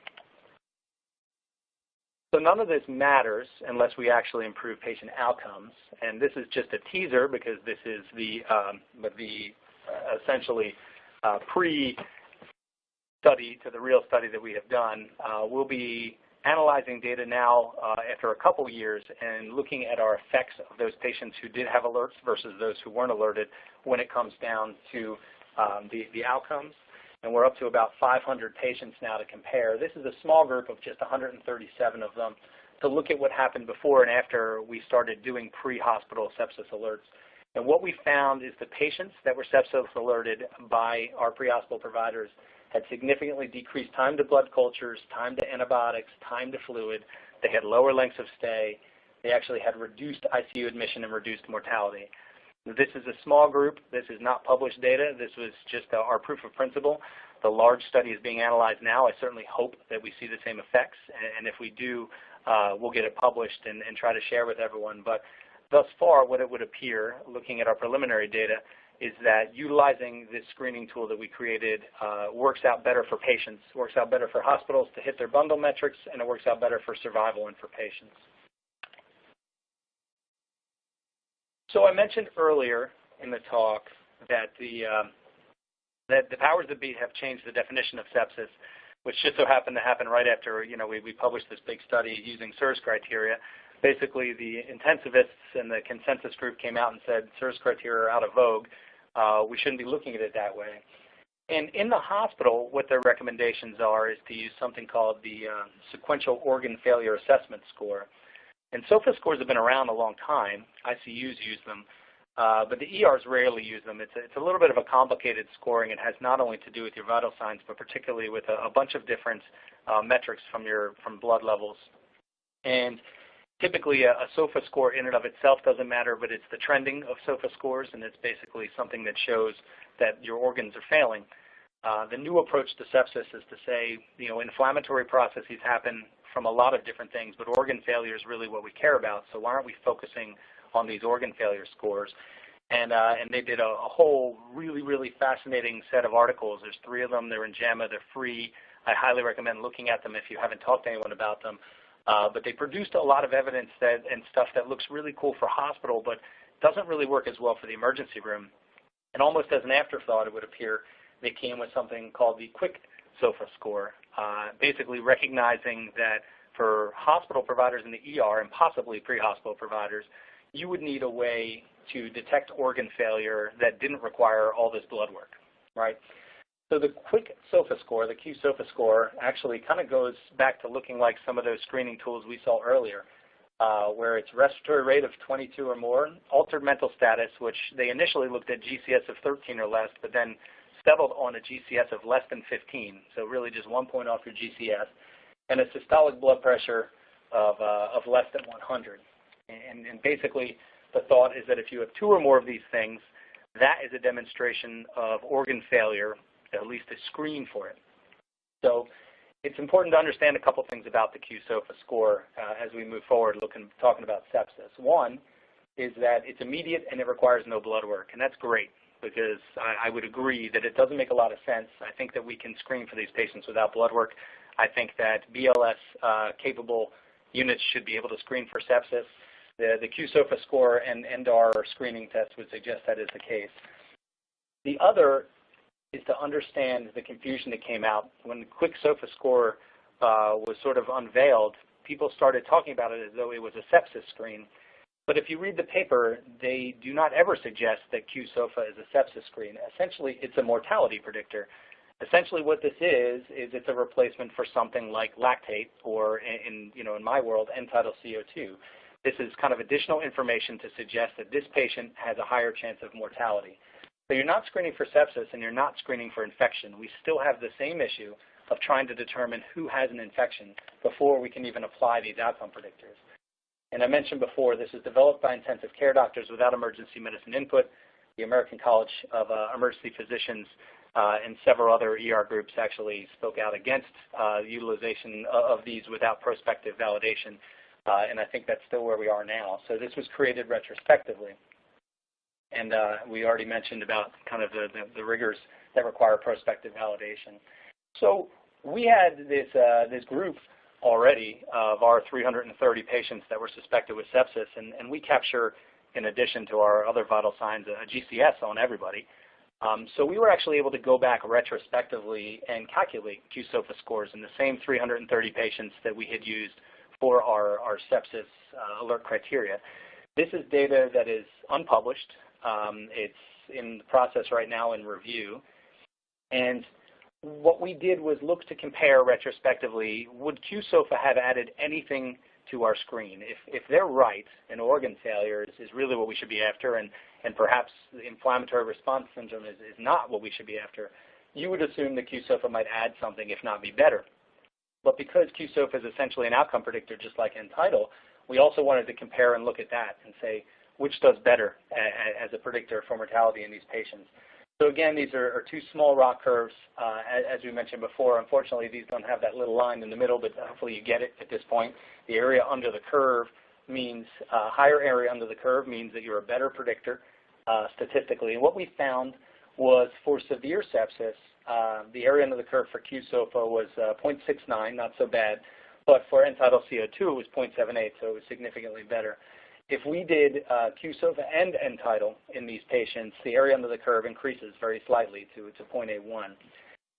So none of this matters unless we actually improve patient outcomes. And this is just a teaser because this is the essentially pre-study to the real study that we have done. We'll be analyzing data now after a couple years and looking at our effects of those patients who did have alerts versus those who weren't alerted when it comes down to the outcomes. And we're up to about 500 patients now to compare. This is a small group of just 137 of them to look at what happened before and after we started doing pre-hospital sepsis alerts. And what we found is the patients that were sepsis alerted by our pre-hospital providers had significantly decreased time to blood cultures, time to antibiotics, time to fluid. They had lower lengths of stay. They actually had reduced ICU admission and reduced mortality. This is a small group. This is not published data. This was just our proof of principle. The large study is being analyzed now. I certainly hope that we see the same effects. And if we do, we'll get it published and try to share with everyone. But thus far, what it would appear, looking at our preliminary data, is that utilizing this screening tool that we created works out better for patients, works out better for hospitals to hit their bundle metrics, and it works out better for survival and for patients. So I mentioned earlier in the talk that the powers that be have changed the definition of sepsis, which just so happened to happen right after we published this big study using SIRS criteria. Basically, the intensivists and the consensus group came out and said SIRS criteria are out of vogue. We shouldn't be looking at it that way. And in the hospital, what their recommendations are is to use something called the Sequential Organ Failure Assessment score. And SOFA scores have been around a long time. ICUs use them, but the ERs rarely use them. It's a little bit of a complicated scoring. It has not only to do with your vital signs, but particularly with a bunch of different metrics from blood levels. And typically, a SOFA score in and of itself doesn't matter, but it's the trending of SOFA scores, and it's basically something that shows that your organs are failing. The new approach to sepsis is to say, inflammatory processes happen from a lot of different things, but organ failure is really what we care about, so why aren't we focusing on these organ failure scores? And they did a whole really, really fascinating set of articles. There's 3 of them. They're in JAMA. They're free. I highly recommend looking at them if you haven't talked to anyone about them. But they produced a lot of evidence and stuff that looks really cool for hospital, but doesn't really work as well for the emergency room. And almost as an afterthought, it would appear, they came with something called the qSOFA score, basically recognizing that for hospital providers in the ER and possibly pre-hospital providers, you would need a way to detect organ failure that didn't require all this blood work, right? So the qSOFA score, the qSOFA score, actually kind of goes back to looking like some of those screening tools we saw earlier, where it's respiratory rate of 22 or more, altered mental status, which they initially looked at GCS of 13 or less, but then settled on a GCS of less than 15, so really just 1 point off your GCS, and a systolic blood pressure of less than 100. And basically, the thought is that if you have 2 or more of these things, that is a demonstration of organ failure, at least a screen for it. So it's important to understand a couple things about the qSOFA score as we move forward talking about sepsis. One is that it's immediate and it requires no blood work, and that's great because I would agree that it doesn't make a lot of sense. I think that we can screen for these patients without blood work. I think that BLS-capable units should be able to screen for sepsis. The qSOFA score and our screening test would suggest that is the case. The other is to understand the confusion that came out. When the qSOFA score was sort of unveiled, people started talking about it as though it was a sepsis screen. But if you read the paper, they do not ever suggest that qSOFA is a sepsis screen. Essentially, it's a mortality predictor. Essentially what this is it's a replacement for something like Lactate or, in my world, end-tidal CO2. This is kind of additional information to suggest that this patient has a higher chance of mortality. So you're not screening for sepsis and you're not screening for infection. We still have the same issue of trying to determine who has an infection before we can even apply these outcome predictors. And I mentioned before, this is developed by intensive care doctors without emergency medicine input. The American College of Emergency Physicians and several other ER groups actually spoke out against utilization of these without prospective validation. And I think that's still where we are now. So this was created retrospectively. And we already mentioned about kind of the rigors that require prospective validation. So we had this group already of our 330 patients that were suspected with sepsis, and we capture, in addition to our other vital signs, a GCS on everybody. So we were actually able to go back retrospectively and calculate qSOFA scores in the same 330 patients that we had used for our sepsis alert criteria. This is data that is unpublished. It's in the process right now in review. And what we did was look to compare retrospectively, would qSOFA have added anything to our screen? If they're right, and organ failure is really what we should be after, and perhaps the inflammatory response syndrome is not what we should be after, you would assume that qSOFA might add something, if not be better. But because qSOFA is essentially an outcome predictor, just like tidal, we also wanted to compare and look at that and say, which does better as a predictor for mortality in these patients. So again, these are two small rock curves. As we mentioned before, unfortunately, these don't have that little line in the middle, but hopefully you get it at this point. The area under the curve means, higher area under the curve means that you're a better predictor statistically. And what we found was for severe sepsis, the area under the curve for qSOFA was 0.69, not so bad. But for end-tidal CO2, it was 0.78, so it was significantly better. If we did qSOFA and end-tidal in these patients, the area under the curve increases very slightly to 0.81.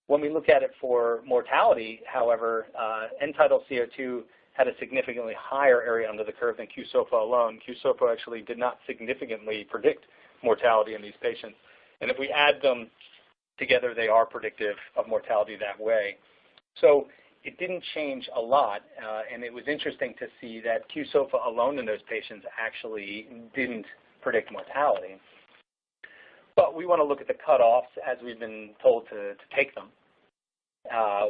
When we look at it for mortality, however, end-tidal CO2 had a significantly higher area under the curve than qSOFA alone. qSOFA actually did not significantly predict mortality in these patients. And if we add them together, they are predictive of mortality that way. So it didn't change a lot, and it was interesting to see that qSOFA alone in those patients actually didn't predict mortality. But we want to look at the cutoffs as we've been told to take them.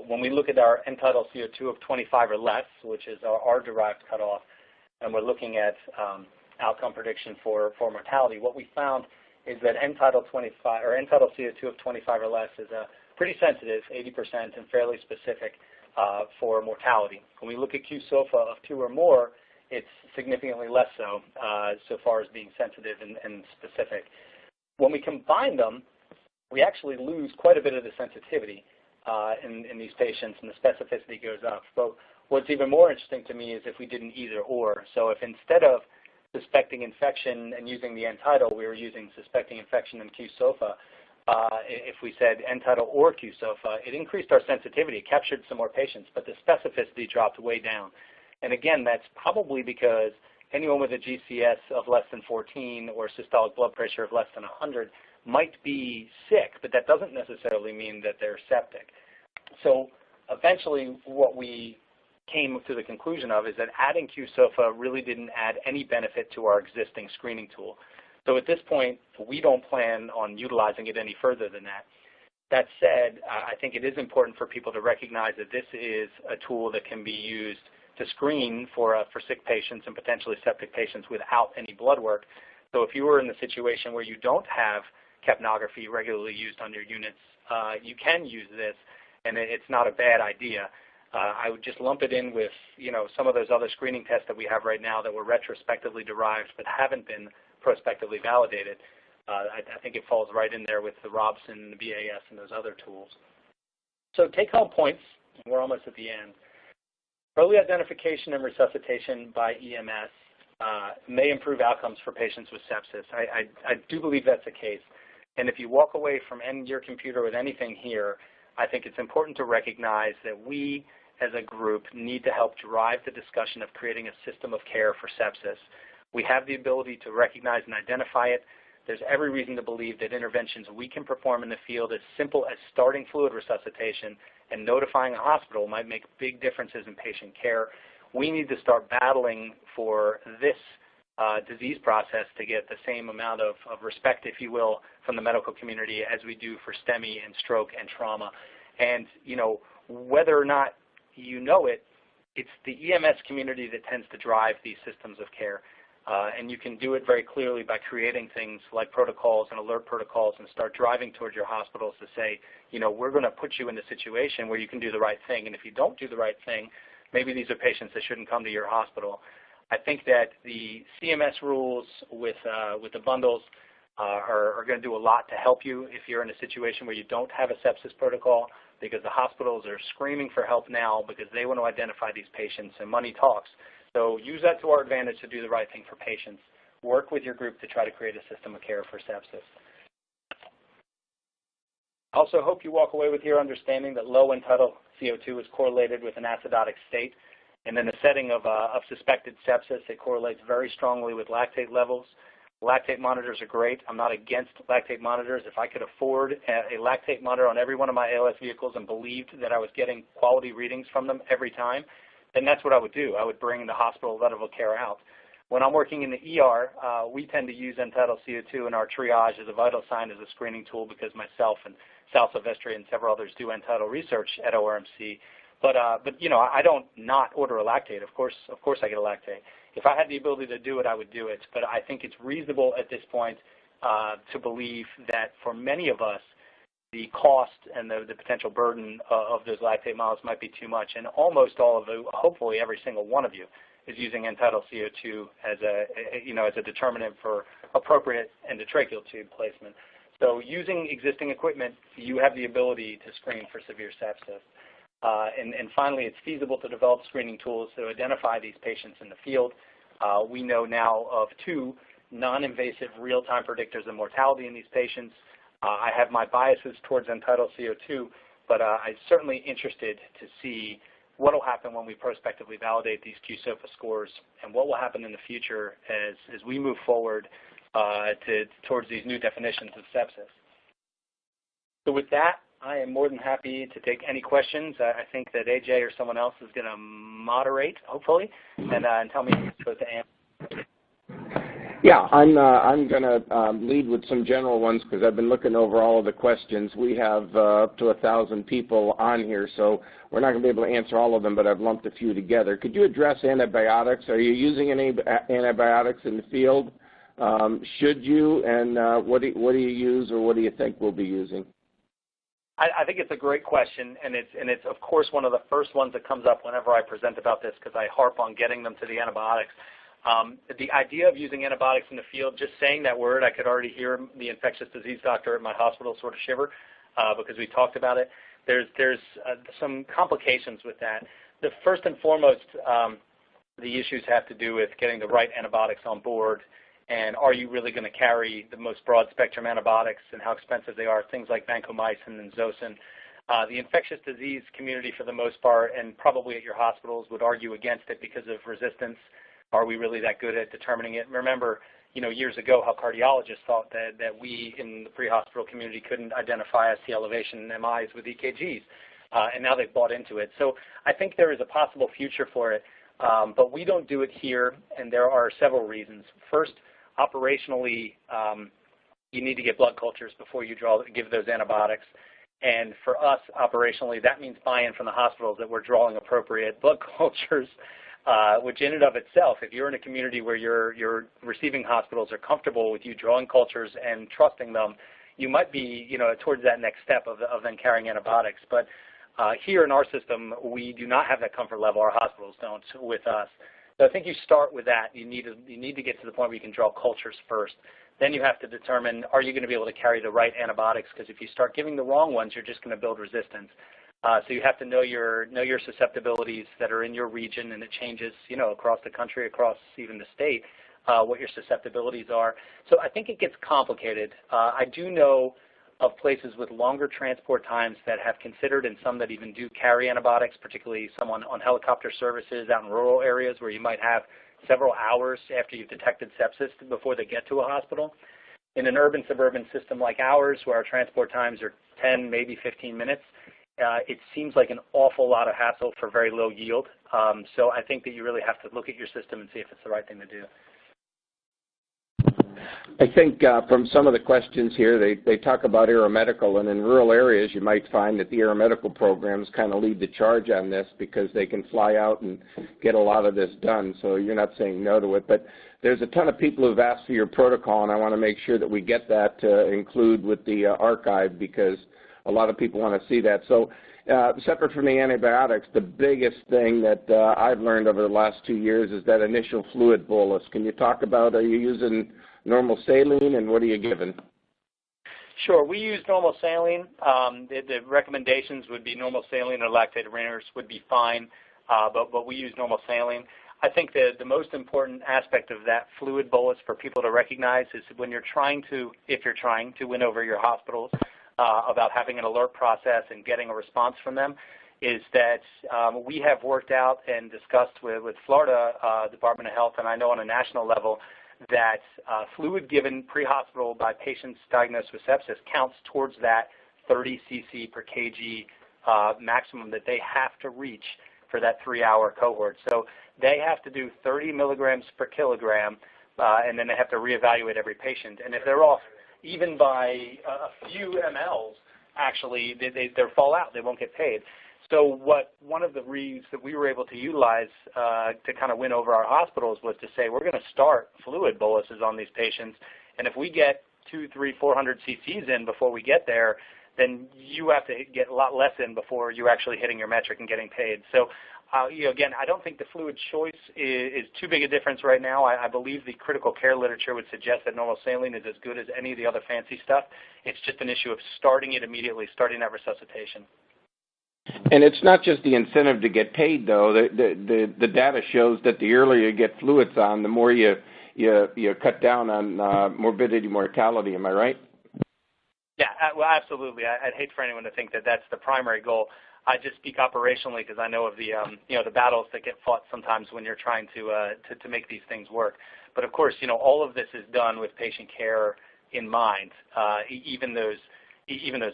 When we look at our end-tidal CO2 of 25 or less, which is our derived cutoff, and we're looking at outcome prediction for mortality, what we found is that end-tidal CO2 of 25 or less is pretty sensitive, 80%, and fairly specific for mortality. When we look at qSOFA of 2 or more, it's significantly less so, so far as being sensitive and specific. When we combine them, we actually lose quite a bit of the sensitivity in these patients, and the specificity goes up. But what's even more interesting to me is if we did an either or. So if instead of suspecting infection and using the end-tidal, we were using suspecting infection and qSOFA, if we said end-tidal or qSOFA, it increased our sensitivity. It captured some more patients, but the specificity dropped way down. And again, that's probably because anyone with a GCS of less than 14 or systolic blood pressure of less than 100 might be sick, but that doesn't necessarily mean that they're septic. So eventually what we came to the conclusion of is that adding qSOFA really didn't add any benefit to our existing screening tool. So at this point, we don't plan on utilizing it any further than that. That said, I think it is important for people to recognize that this is a tool that can be used to screen for sick patients and potentially septic patients without any blood work. So if you were in the situation where you don't have capnography regularly used on your units, you can use this, and it's not a bad idea. I would just lump it in with, some of those other screening tests that we have right now that were retrospectively derived but haven't been prospectively validated. I think it falls right in there with the Robson, the BAS, and those other tools. So take-home points, and we're almost at the end. Early identification and resuscitation by EMS may improve outcomes for patients with sepsis. I do believe that's the case. And if you walk away from your computer with anything here, I think it's important to recognize that we, as a group, need to help drive the discussion of creating a system of care for sepsis. We have the ability to recognize and identify it. There's every reason to believe that interventions we can perform in the field as simple as starting fluid resuscitation and notifying a hospital might make big differences in patient care. We need to start battling for this disease process to get the same amount of respect, if you will, from the medical community as we do for STEMI and stroke and trauma. And, whether or not you know it, it's the EMS community that tends to drive these systems of care. And you can do it very clearly by creating things like protocols and alert protocols and start driving towards your hospitals to say, we're going to put you in a situation where you can do the right thing. And if you don't do the right thing, maybe these are patients that shouldn't come to your hospital. I think that the CMS rules with the bundles are going to do a lot to help you if you're in a situation where you don't have a sepsis protocol. because the hospitals are screaming for help now because they want to identify these patients, and money talks. So use that to our advantage to do the right thing for patients. Work with your group to try to create a system of care for sepsis. I also hope you walk away with your understanding that low end tidal CO2 is correlated with an acidotic state. And in the setting of suspected sepsis, it correlates very strongly with lactate levels. Lactate monitors are great. I'm not against lactate monitors. If I could afford a lactate monitor on every one of my ALS vehicles and believed that I was getting quality readings from them every time, then that's what I would do. I would bring the hospital level of care out. When I'm working in the ER, we tend to use end-tidal CO2 in our triage as a vital sign as a screening tool because myself and Sal Silvestri and several others do end-tidal research at ORMC. But you know, I don't not order a lactate. Of course I get a lactate. If I had the ability to do it, I would do it. But I think it's reasonable at this point to believe that for many of us, the cost and the potential burden of those lactate models might be too much. And almost all of you, hopefully every single one of you, is using end-tidal CO2 as a determinant for appropriate endotracheal tube placement. So using existing equipment, you have the ability to screen for severe sepsis. And finally, it's feasible to develop screening tools to identify these patients in the field. We know now of 2 non-invasive real-time predictors of mortality in these patients. I have my biases towards end-tidal CO2, but I'm certainly interested to see what will happen when we prospectively validate these qSOFA scores and what will happen in the future as we move forward towards these new definitions of sepsis. So with that, I am more than happy to take any questions. I think that AJ or someone else is going to moderate, hopefully, and tell me if I'm supposed to answer. Yeah, I'm going to lead with some general ones because I've been looking over all of the questions. We have up to 1,000 people on here, so we're not going to be able to answer all of them, but I've lumped a few together. Could you address antibiotics? Are you using any antibiotics in the field? Should you, and what do you use, or what do you think we'll be using? I think it's a great question, and it's of course one of the first ones that comes up whenever I present about this because I harp on getting them to the antibiotics. The idea of using antibiotics in the field, just saying that word, I could already hear the infectious disease doctor at my hospital sort of shiver because we talked about it. There's some complications with that. The first and foremost, the issues have to do with getting the right antibiotics on board. And are you really going to carry the most broad-spectrum antibiotics and how expensive they are, things like vancomycin and Zosyn. The infectious disease community, for the most part, and probably at your hospitals, would argue against it because of resistance. Are we really that good at determining it? Remember, years ago, how cardiologists thought that we in the pre-hospital community couldn't identify ST elevation in MIs with EKGs, and now they've bought into it. So I think there is a possible future for it, but we don't do it here, and there are several reasons. First, operationally, you need to get blood cultures before you give those antibiotics. And for us, operationally, that means buy-in from the hospitals that we're drawing appropriate blood cultures, which in and of itself, if you're in a community where your receiving hospitals are comfortable with you drawing cultures and trusting them, you might be towards that next step of then carrying antibiotics. But here in our system, we do not have that comfort level. Our hospitals don't with us. So I think you start with that. You need to get to the point where you can draw cultures first. Then you have to determine, are you going to be able to carry the right antibiotics? Because if you start giving the wrong ones, you're just going to build resistance. So you have to know your susceptibilities that are in your region, and it changes, across the country, across even the state, what your susceptibilities are. So I think it gets complicated. I do know of places with longer transport times that have considered, and some that even do carry antibiotics, particularly some on helicopter services out in rural areas where you might have several hours after you've detected sepsis before they get to a hospital. In an urban suburban system like ours, where our transport times are 10, maybe 15 minutes, it seems like an awful lot of hassle for very low yield. So I think that you really have to look at your system and see if it's the right thing to do. I think from some of the questions here, they talk about aeromedical, and in rural areas you might find that the aeromedical programs kind of lead the charge on this because they can fly out and get a lot of this done, so you're not saying no to it. But there's a ton of people who've asked for your protocol, and I want to make sure that we get that to include with the archive because a lot of people want to see that. So separate from the antibiotics, the biggest thing that I've learned over the last 2 years is that initial fluid bolus. Can you talk about, are you using normal saline, and what are you giving? Sure. We use normal saline. The recommendations would be normal saline or lactate arenas would be fine, but we use normal saline. I think the most important aspect of that fluid bolus for people to recognize is when you're trying to, if you're trying to win over your hospitals about having an alert process and getting a response from them, is that we have worked out and discussed with Florida Department of Health, and I know on a national level, that fluid given pre-hospital by patients diagnosed with sepsis counts towards that 30 cc per kg maximum that they have to reach for that 3-hour cohort. So they have to do 30 milligrams per kilogram, and then they have to reevaluate every patient. And if they're off even by a few mLs, actually, they fall out. They won't get paid. So one of the reasons that we were able to utilize to kind of win over our hospitals was to say we're going to start fluid boluses on these patients, and if we get 200, 300, 400 cc's in before we get there, then you have to get a lot less in before you're actually hitting your metric and getting paid. So, again, I don't think the fluid choice is too big a difference right now. I believe the critical care literature would suggest that normal saline is as good as any of the other fancy stuff. It's just an issue of starting it immediately, starting that resuscitation. And it's not just the incentive to get paid, though. The data shows that the earlier you get fluids on, the more you cut down on morbidity, mortality. Am I right? Yeah, well, absolutely. I'd hate for anyone to think that that's the primary goal. I just speak operationally because I know of the the battles that get fought sometimes when you're trying to make these things work. But of course, all of this is done with patient care in mind. Even those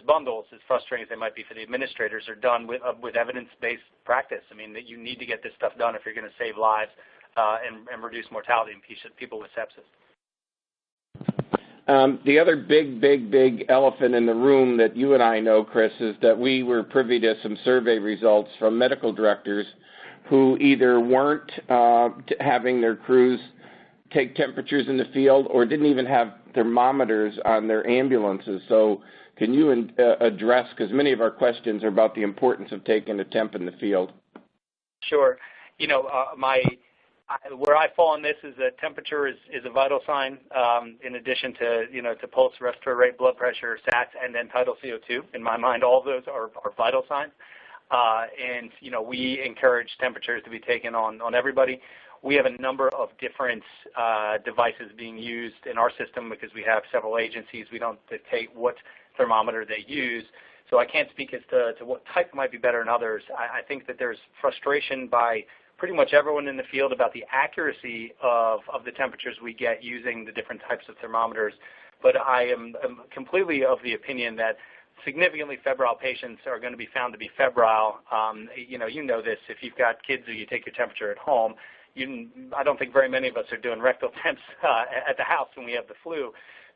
bundles, as frustrating as they might be for the administrators, are done with evidence-based practice. I mean, that you need to get this stuff done if you're going to save lives and reduce mortality in people with sepsis. The other big elephant in the room that you and I know, Chris, is that we were privy to some survey results from medical directors who either weren't having their crews take temperatures in the field or didn't even have thermometers on their ambulances. So can you address, because many of our questions are about the importance of taking a temp in the field? Sure. Where I fall on this is that temperature is a vital sign, in addition to to pulse, respiratory rate, blood pressure, SATs, and then tidal CO2. In my mind, all of those are vital signs. And we encourage temperatures to be taken on everybody. We have a number of different devices being used in our system because we have several agencies. We don't dictate what thermometer they use. So I can't speak as to what type might be better than others. I think that there's frustration by pretty much everyone in the field about the accuracy of the temperatures we get using the different types of thermometers. But I am completely of the opinion that significantly febrile patients are going to be found to be febrile. You know this. If you've got kids or you take your temperature at home, I don't think very many of us are doing rectal temps at the house when we have the flu.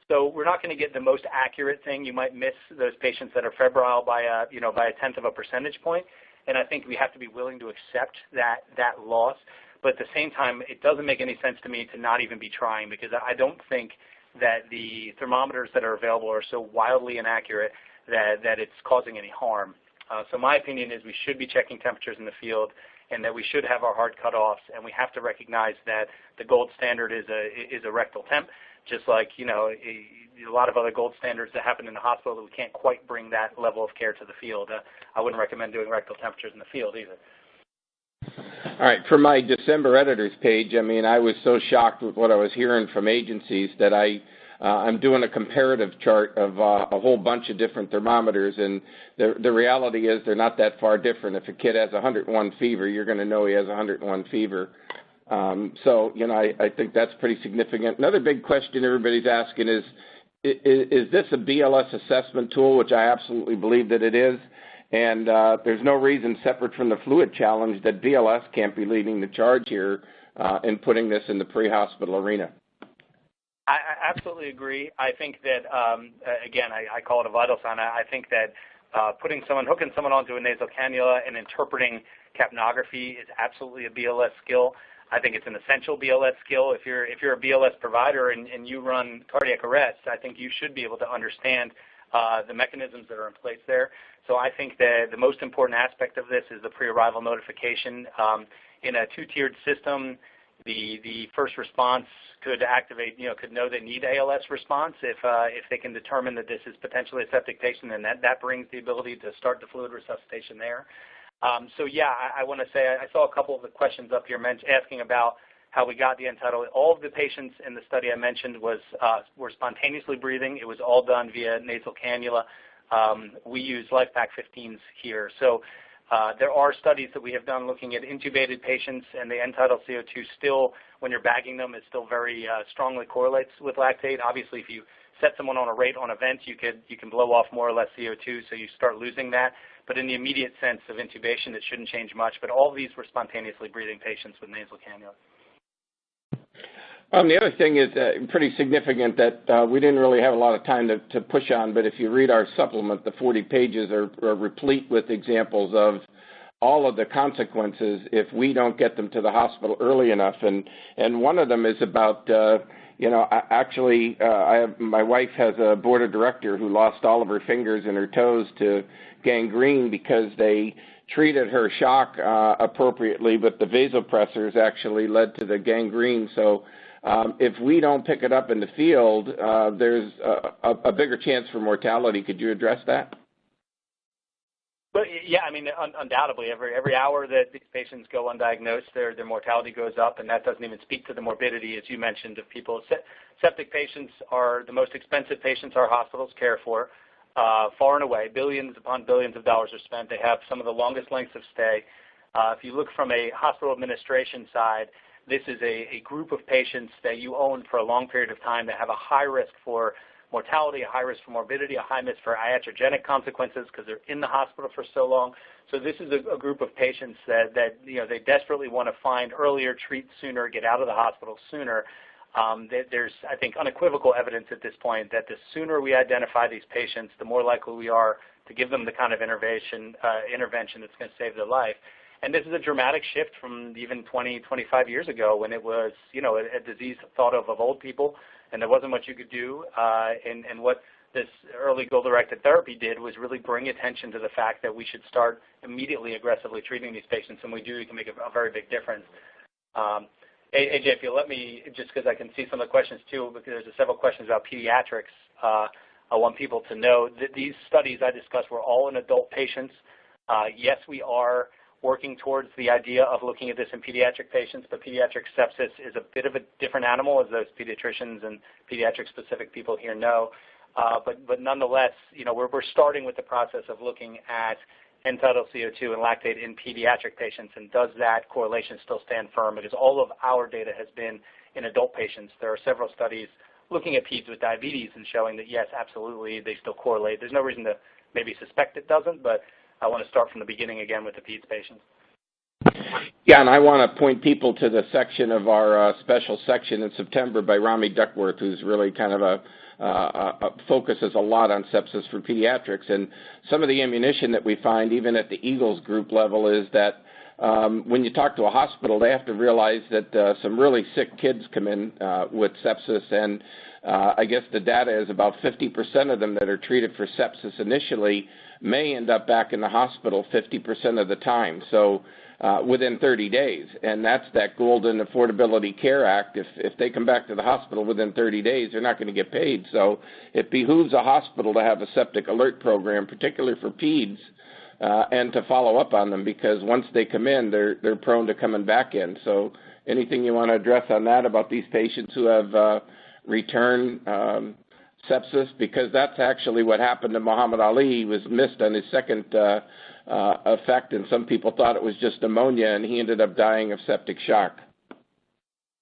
So we're not going to get the most accurate thing. You might miss those patients that are febrile by a 1/10 of a percentage point. And I think we have to be willing to accept that loss. But at the same time, it doesn't make any sense to me to not even be trying, because I don't think that the thermometers that are available are so wildly inaccurate that it's causing any harm. So my opinion is we should be checking temperatures in the field, and that we should have our hard cutoffs, and we have to recognize that the gold standard is a rectal temp, just like a lot of other gold standards that happen in the hospital that we can't quite bring that level of care to the field. I wouldn't recommend doing rectal temperatures in the field either. All right, for my December editor's page, I was so shocked with what I was hearing from agencies that I'm doing a comparative chart of a whole bunch of different thermometers, and the reality is they're not that far different. If a kid has 101 fever, you're going to know he has 101 fever. So I think that's pretty significant. Another big question everybody's asking is this a BLS assessment tool, which I absolutely believe that it is, and there's no reason separate from the fluid challenge that BLS can't be leading the charge here in putting this in the pre-hospital arena. I absolutely agree. I think that, again, I call it a vital sign. I think that hooking someone onto a nasal cannula and interpreting capnography is absolutely a BLS skill. I think it's an essential BLS skill. If you're a BLS provider and you run cardiac arrest, I think you should be able to understand the mechanisms that are in place there. So I think that the most important aspect of this is the pre-arrival notification. In a two-tiered system, the first response could activate, could know they need ALS response if they can determine that this is potentially a septic patient, and that brings the ability to start the fluid resuscitation there. So yeah, I want to say I saw a couple of the questions up here asking about how we got the end tidal. All of the patients in the study I mentioned were spontaneously breathing. It was all done via nasal cannula. We use LifePak 15s here. So there are studies that we have done looking at intubated patients, and the end tidal CO2 still, when you're bagging them, it still very strongly correlates with lactate. Obviously, if you set someone on a rate on a vent, you can blow off more or less CO2, so you start losing that. But in the immediate sense of intubation, it shouldn't change much. But all of these were spontaneously breathing patients with nasal cannula. The other thing is pretty significant that we didn't really have a lot of time to push on, but if you read our supplement, the 40 pages are replete with examples of all of the consequences if we don't get them to the hospital early enough. And one of them is about, my wife has a board of director who lost all of her fingers and her toes to gangrene because they treated her shock appropriately, but the vasopressors actually led to the gangrene. So if we don't pick it up in the field, there's a bigger chance for mortality. Could you address that? But yeah, I mean, undoubtedly, every hour that these patients go undiagnosed, their mortality goes up, and that doesn't even speak to the morbidity, as you mentioned, of people. Septic patients are the most expensive patients our hospitals care for, far and away. Billions upon billions of dollars are spent. They have some of the longest lengths of stay. If you look from a hospital administration side, this is a group of patients that you own for a long period of time that have a high risk for mortality, a high risk for morbidity, a high risk for iatrogenic consequences because they're in the hospital for so long. So this is a group of patients that they desperately want to find earlier, treat sooner, get out of the hospital sooner. There's, I think, unequivocal evidence at this point that the sooner we identify these patients, the more likely we are to give them the kind of intervention that's going to save their life. And this is a dramatic shift from even 20, 25 years ago when it was, a disease thought of old people, and there wasn't much you could do. And what this early goal-directed therapy did was really bring attention to the fact that we should start immediately aggressively treating these patients, and we can make a very big difference. AJ, if you'll let me, just because I can see some of the questions too, because there's several questions about pediatrics, I want people to know that these studies I discussed were all in adult patients. Yes, we are working towards the idea of looking at this in pediatric patients, but pediatric sepsis is a bit of a different animal, as those pediatricians and pediatric-specific people here know. But nonetheless, we're starting with the process of looking at end tidal CO2 and lactate in pediatric patients, and does that correlation still stand firm? Because all of our data has been in adult patients. There are several studies looking at peds with diabetes and showing that, yes, absolutely, they still correlate. There's no reason to maybe suspect it doesn't, but I want to start from the beginning again with the peds patients. Yeah, and I want to point people to the section of our special section in September by Rami Duckworth, who's really kind of focuses a lot on sepsis for pediatrics. And some of the ammunition that we find, even at the Eagles group level, is that when you talk to a hospital, they have to realize that some really sick kids come in with sepsis, and I guess the data is about 50% of them that are treated for sepsis initially may end up back in the hospital 50% of the time, so within 30 days. And that's that Golden Affordability Care Act. If they come back to the hospital within 30 days, they're not going to get paid. So it behooves a hospital to have a septic alert program, particularly for peds, and to follow up on them, because once they come in, they're prone to coming back in. So anything you want to address on that about these patients who have return sepsis? Because that's actually what happened to Muhammad Ali. He was missed on his second effect, and some people thought it was just pneumonia, and he ended up dying of septic shock.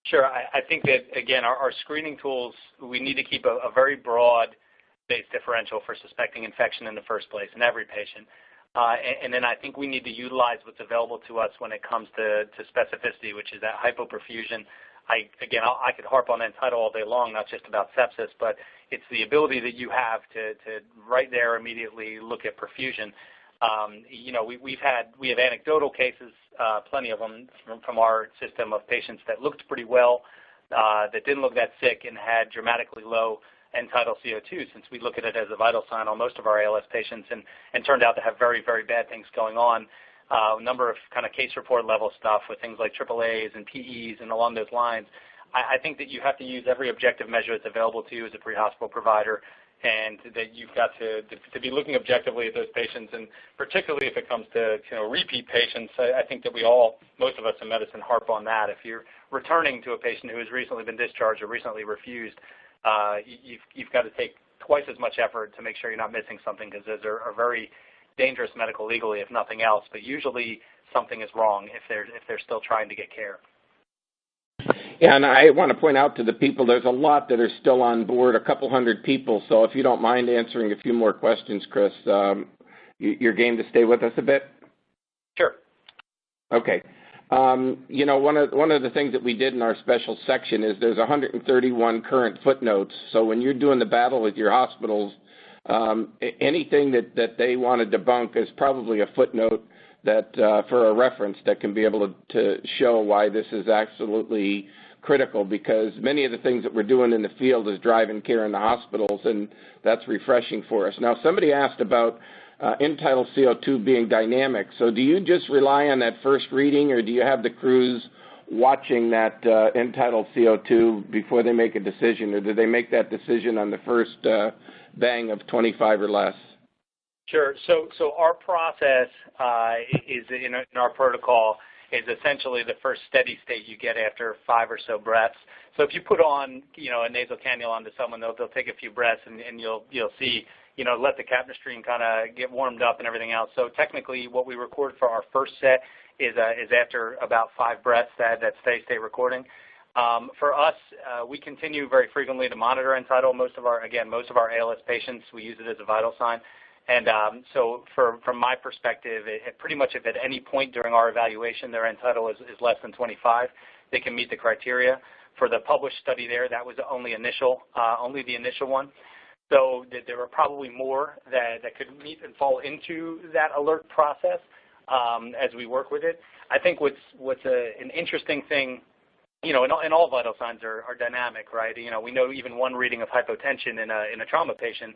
Sure. I think that, again, our screening tools, we need to keep a very broad-based differential for suspecting infection in the first place in every patient. And then I think we need to utilize what's available to us when it comes to specificity, which is that hypoperfusion. I could harp on end tidal all day long, not just about sepsis, but it's the ability that you have to right there immediately look at perfusion. We have anecdotal cases, plenty of them from our system, of patients that looked pretty well, that didn't look that sick, and had dramatically low end tidal CO2, since we look at it as a vital sign on most of our ALS patients, and turned out to have very, very bad things going on. a number of kind of case report level stuff with things like AAAs and PEs and along those lines. I think that you have to use every objective measure that's available to you as a pre-hospital provider, and that you've got to be looking objectively at those patients, and particularly if it comes to repeat patients. I think that most of us in medicine harp on that. If you're returning to a patient who has recently been discharged or recently refused, you've got to take twice as much effort to make sure you're not missing something, because those are very dangerous medical legally, if nothing else. But usually something is wrong if they're still trying to get care. Yeah, and I want to point out to the people, there's a lot that are still on board, a couple hundred people. So if you don't mind answering a few more questions, Chris, you're game to stay with us a bit? Sure. Okay. One of the things that we did in our special section is there's 131 current footnotes. So when you're doing the battle with your hospitals, anything that they want to debunk is probably a footnote that for a reference that can be able to show why this is absolutely critical, because many of the things that we're doing in the field is driving care in the hospitals, and that's refreshing for us. Now, somebody asked about end-tidal CO2 being dynamic. So do you just rely on that first reading, or do you have the crews watching that end-tidal CO2 before they make a decision, or do they make that decision on the first bang of 25 or less? Sure. So our process is in our protocol is essentially the first steady state you get after 5 or so breaths. So if you put on a nasal cannula onto someone, they'll take a few breaths, and you'll see let the capillary stream kind of get warmed up and everything else. So technically, what we record for our first set is after about 5 breaths, that steady state recording. For us, we continue very frequently to monitor end-tidal. Most of our ALS patients, we use it as a vital sign. And so from my perspective, pretty much if at any point during our evaluation their end-tidal is less than 25, they can meet the criteria. For the published study there, that was only the initial one. So there were probably more that could meet and fall into that alert process as we work with it. I think what's an interesting thing, and all vital signs are dynamic, right? We know even one reading of hypotension in a trauma patient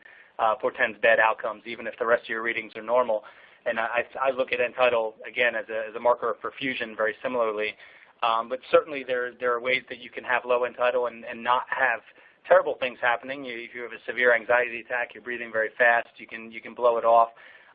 portends bad outcomes, even if the rest of your readings are normal. And I look at end-tidal, again, as a marker of perfusion very similarly. But certainly there are ways that you can have low end-tidal and not have terrible things happening. If you have a severe anxiety attack, you're breathing very fast, you can blow it off.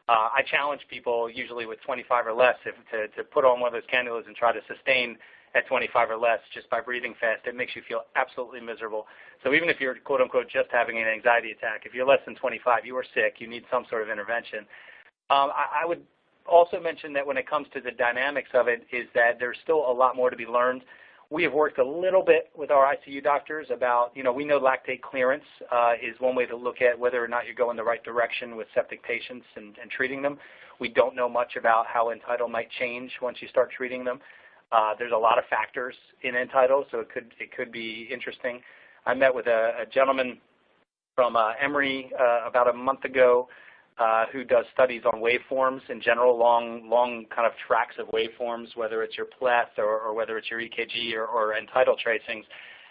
I challenge people usually with 25 or less to put on one of those cannulas and try to sustain at 25 or less just by breathing fast. It makes you feel absolutely miserable. So even if you're, quote unquote, just having an anxiety attack, if you're less than 25, you are sick, you need some sort of intervention. I would also mention that when it comes to the dynamics of it is that there's still a lot more to be learned. We have worked a little bit with our ICU doctors about, we know lactate clearance is one way to look at whether or not you're going the right direction with septic patients and treating them. We don't know much about how end-tidal might change once you start treating them. There's a lot of factors in end-tidal, so it could be interesting. I met with a gentleman from Emory about a month ago who does studies on waveforms in general, long kind of tracks of waveforms, whether it's your pleth or whether it's your EKG or end-tidal tracings.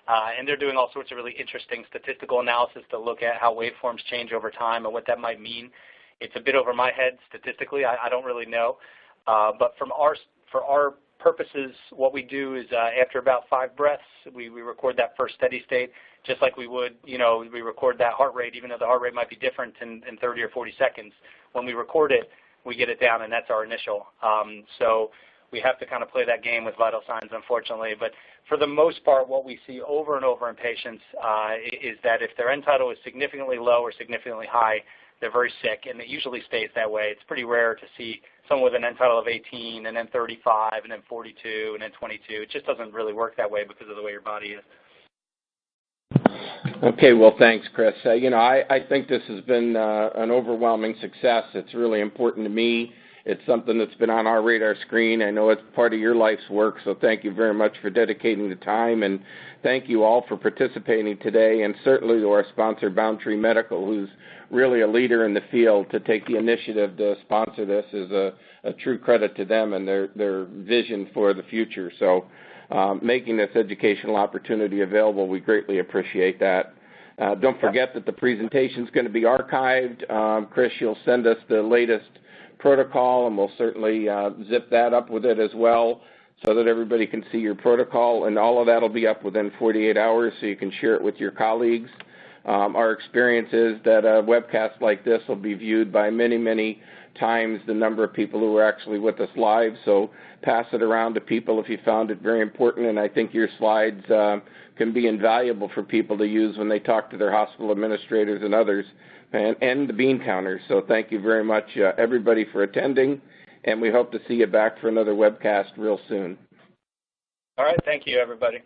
And they're doing all sorts of really interesting statistical analysis to look at how waveforms change over time and what that might mean. It's a bit over my head statistically. I don't really know. But for our purposes, what we do is after about 5 breaths, we record that first steady state, just like we would, we record that heart rate, even though the heart rate might be different in 30 or 40 seconds. When we record it, we get it down, and that's our initial. So we have to kind of play that game with vital signs, unfortunately. But for the most part, what we see over and over in patients is that if their end-tidal is significantly low or significantly high, they're very sick, and it usually stays that way. It's pretty rare to see someone with an end-tidal of 18 and then 35 and then 42 and then 22. It just doesn't really work that way because of the way your body is. Okay, well, thanks, Chris. I think this has been an overwhelming success. It's really important to me. It's something that's been on our radar screen. I know it's part of your life's work, so thank you very much for dedicating the time, and thank you all for participating today, and certainly to our sponsor, Boundtree Medical, who's really a leader in the field. To take the initiative to sponsor this is a true credit to them and their vision for the future. So making this educational opportunity available, we greatly appreciate that. Don't forget that the presentation is going to be archived. Chris, you'll send us the latest protocol, and we'll certainly zip that up with it as well so that everybody can see your protocol, and all of that will be up within 48 hours so you can share it with your colleagues. Our experience is that a webcast like this will be viewed by many, many times the number of people who are actually with us live, so pass it around to people if you found it very important, and I think your slides can be invaluable for people to use when they talk to their hospital administrators and others, and the bean counters. So thank you very much, everybody, for attending, and we hope to see you back for another webcast real soon. All right, thank you, everybody.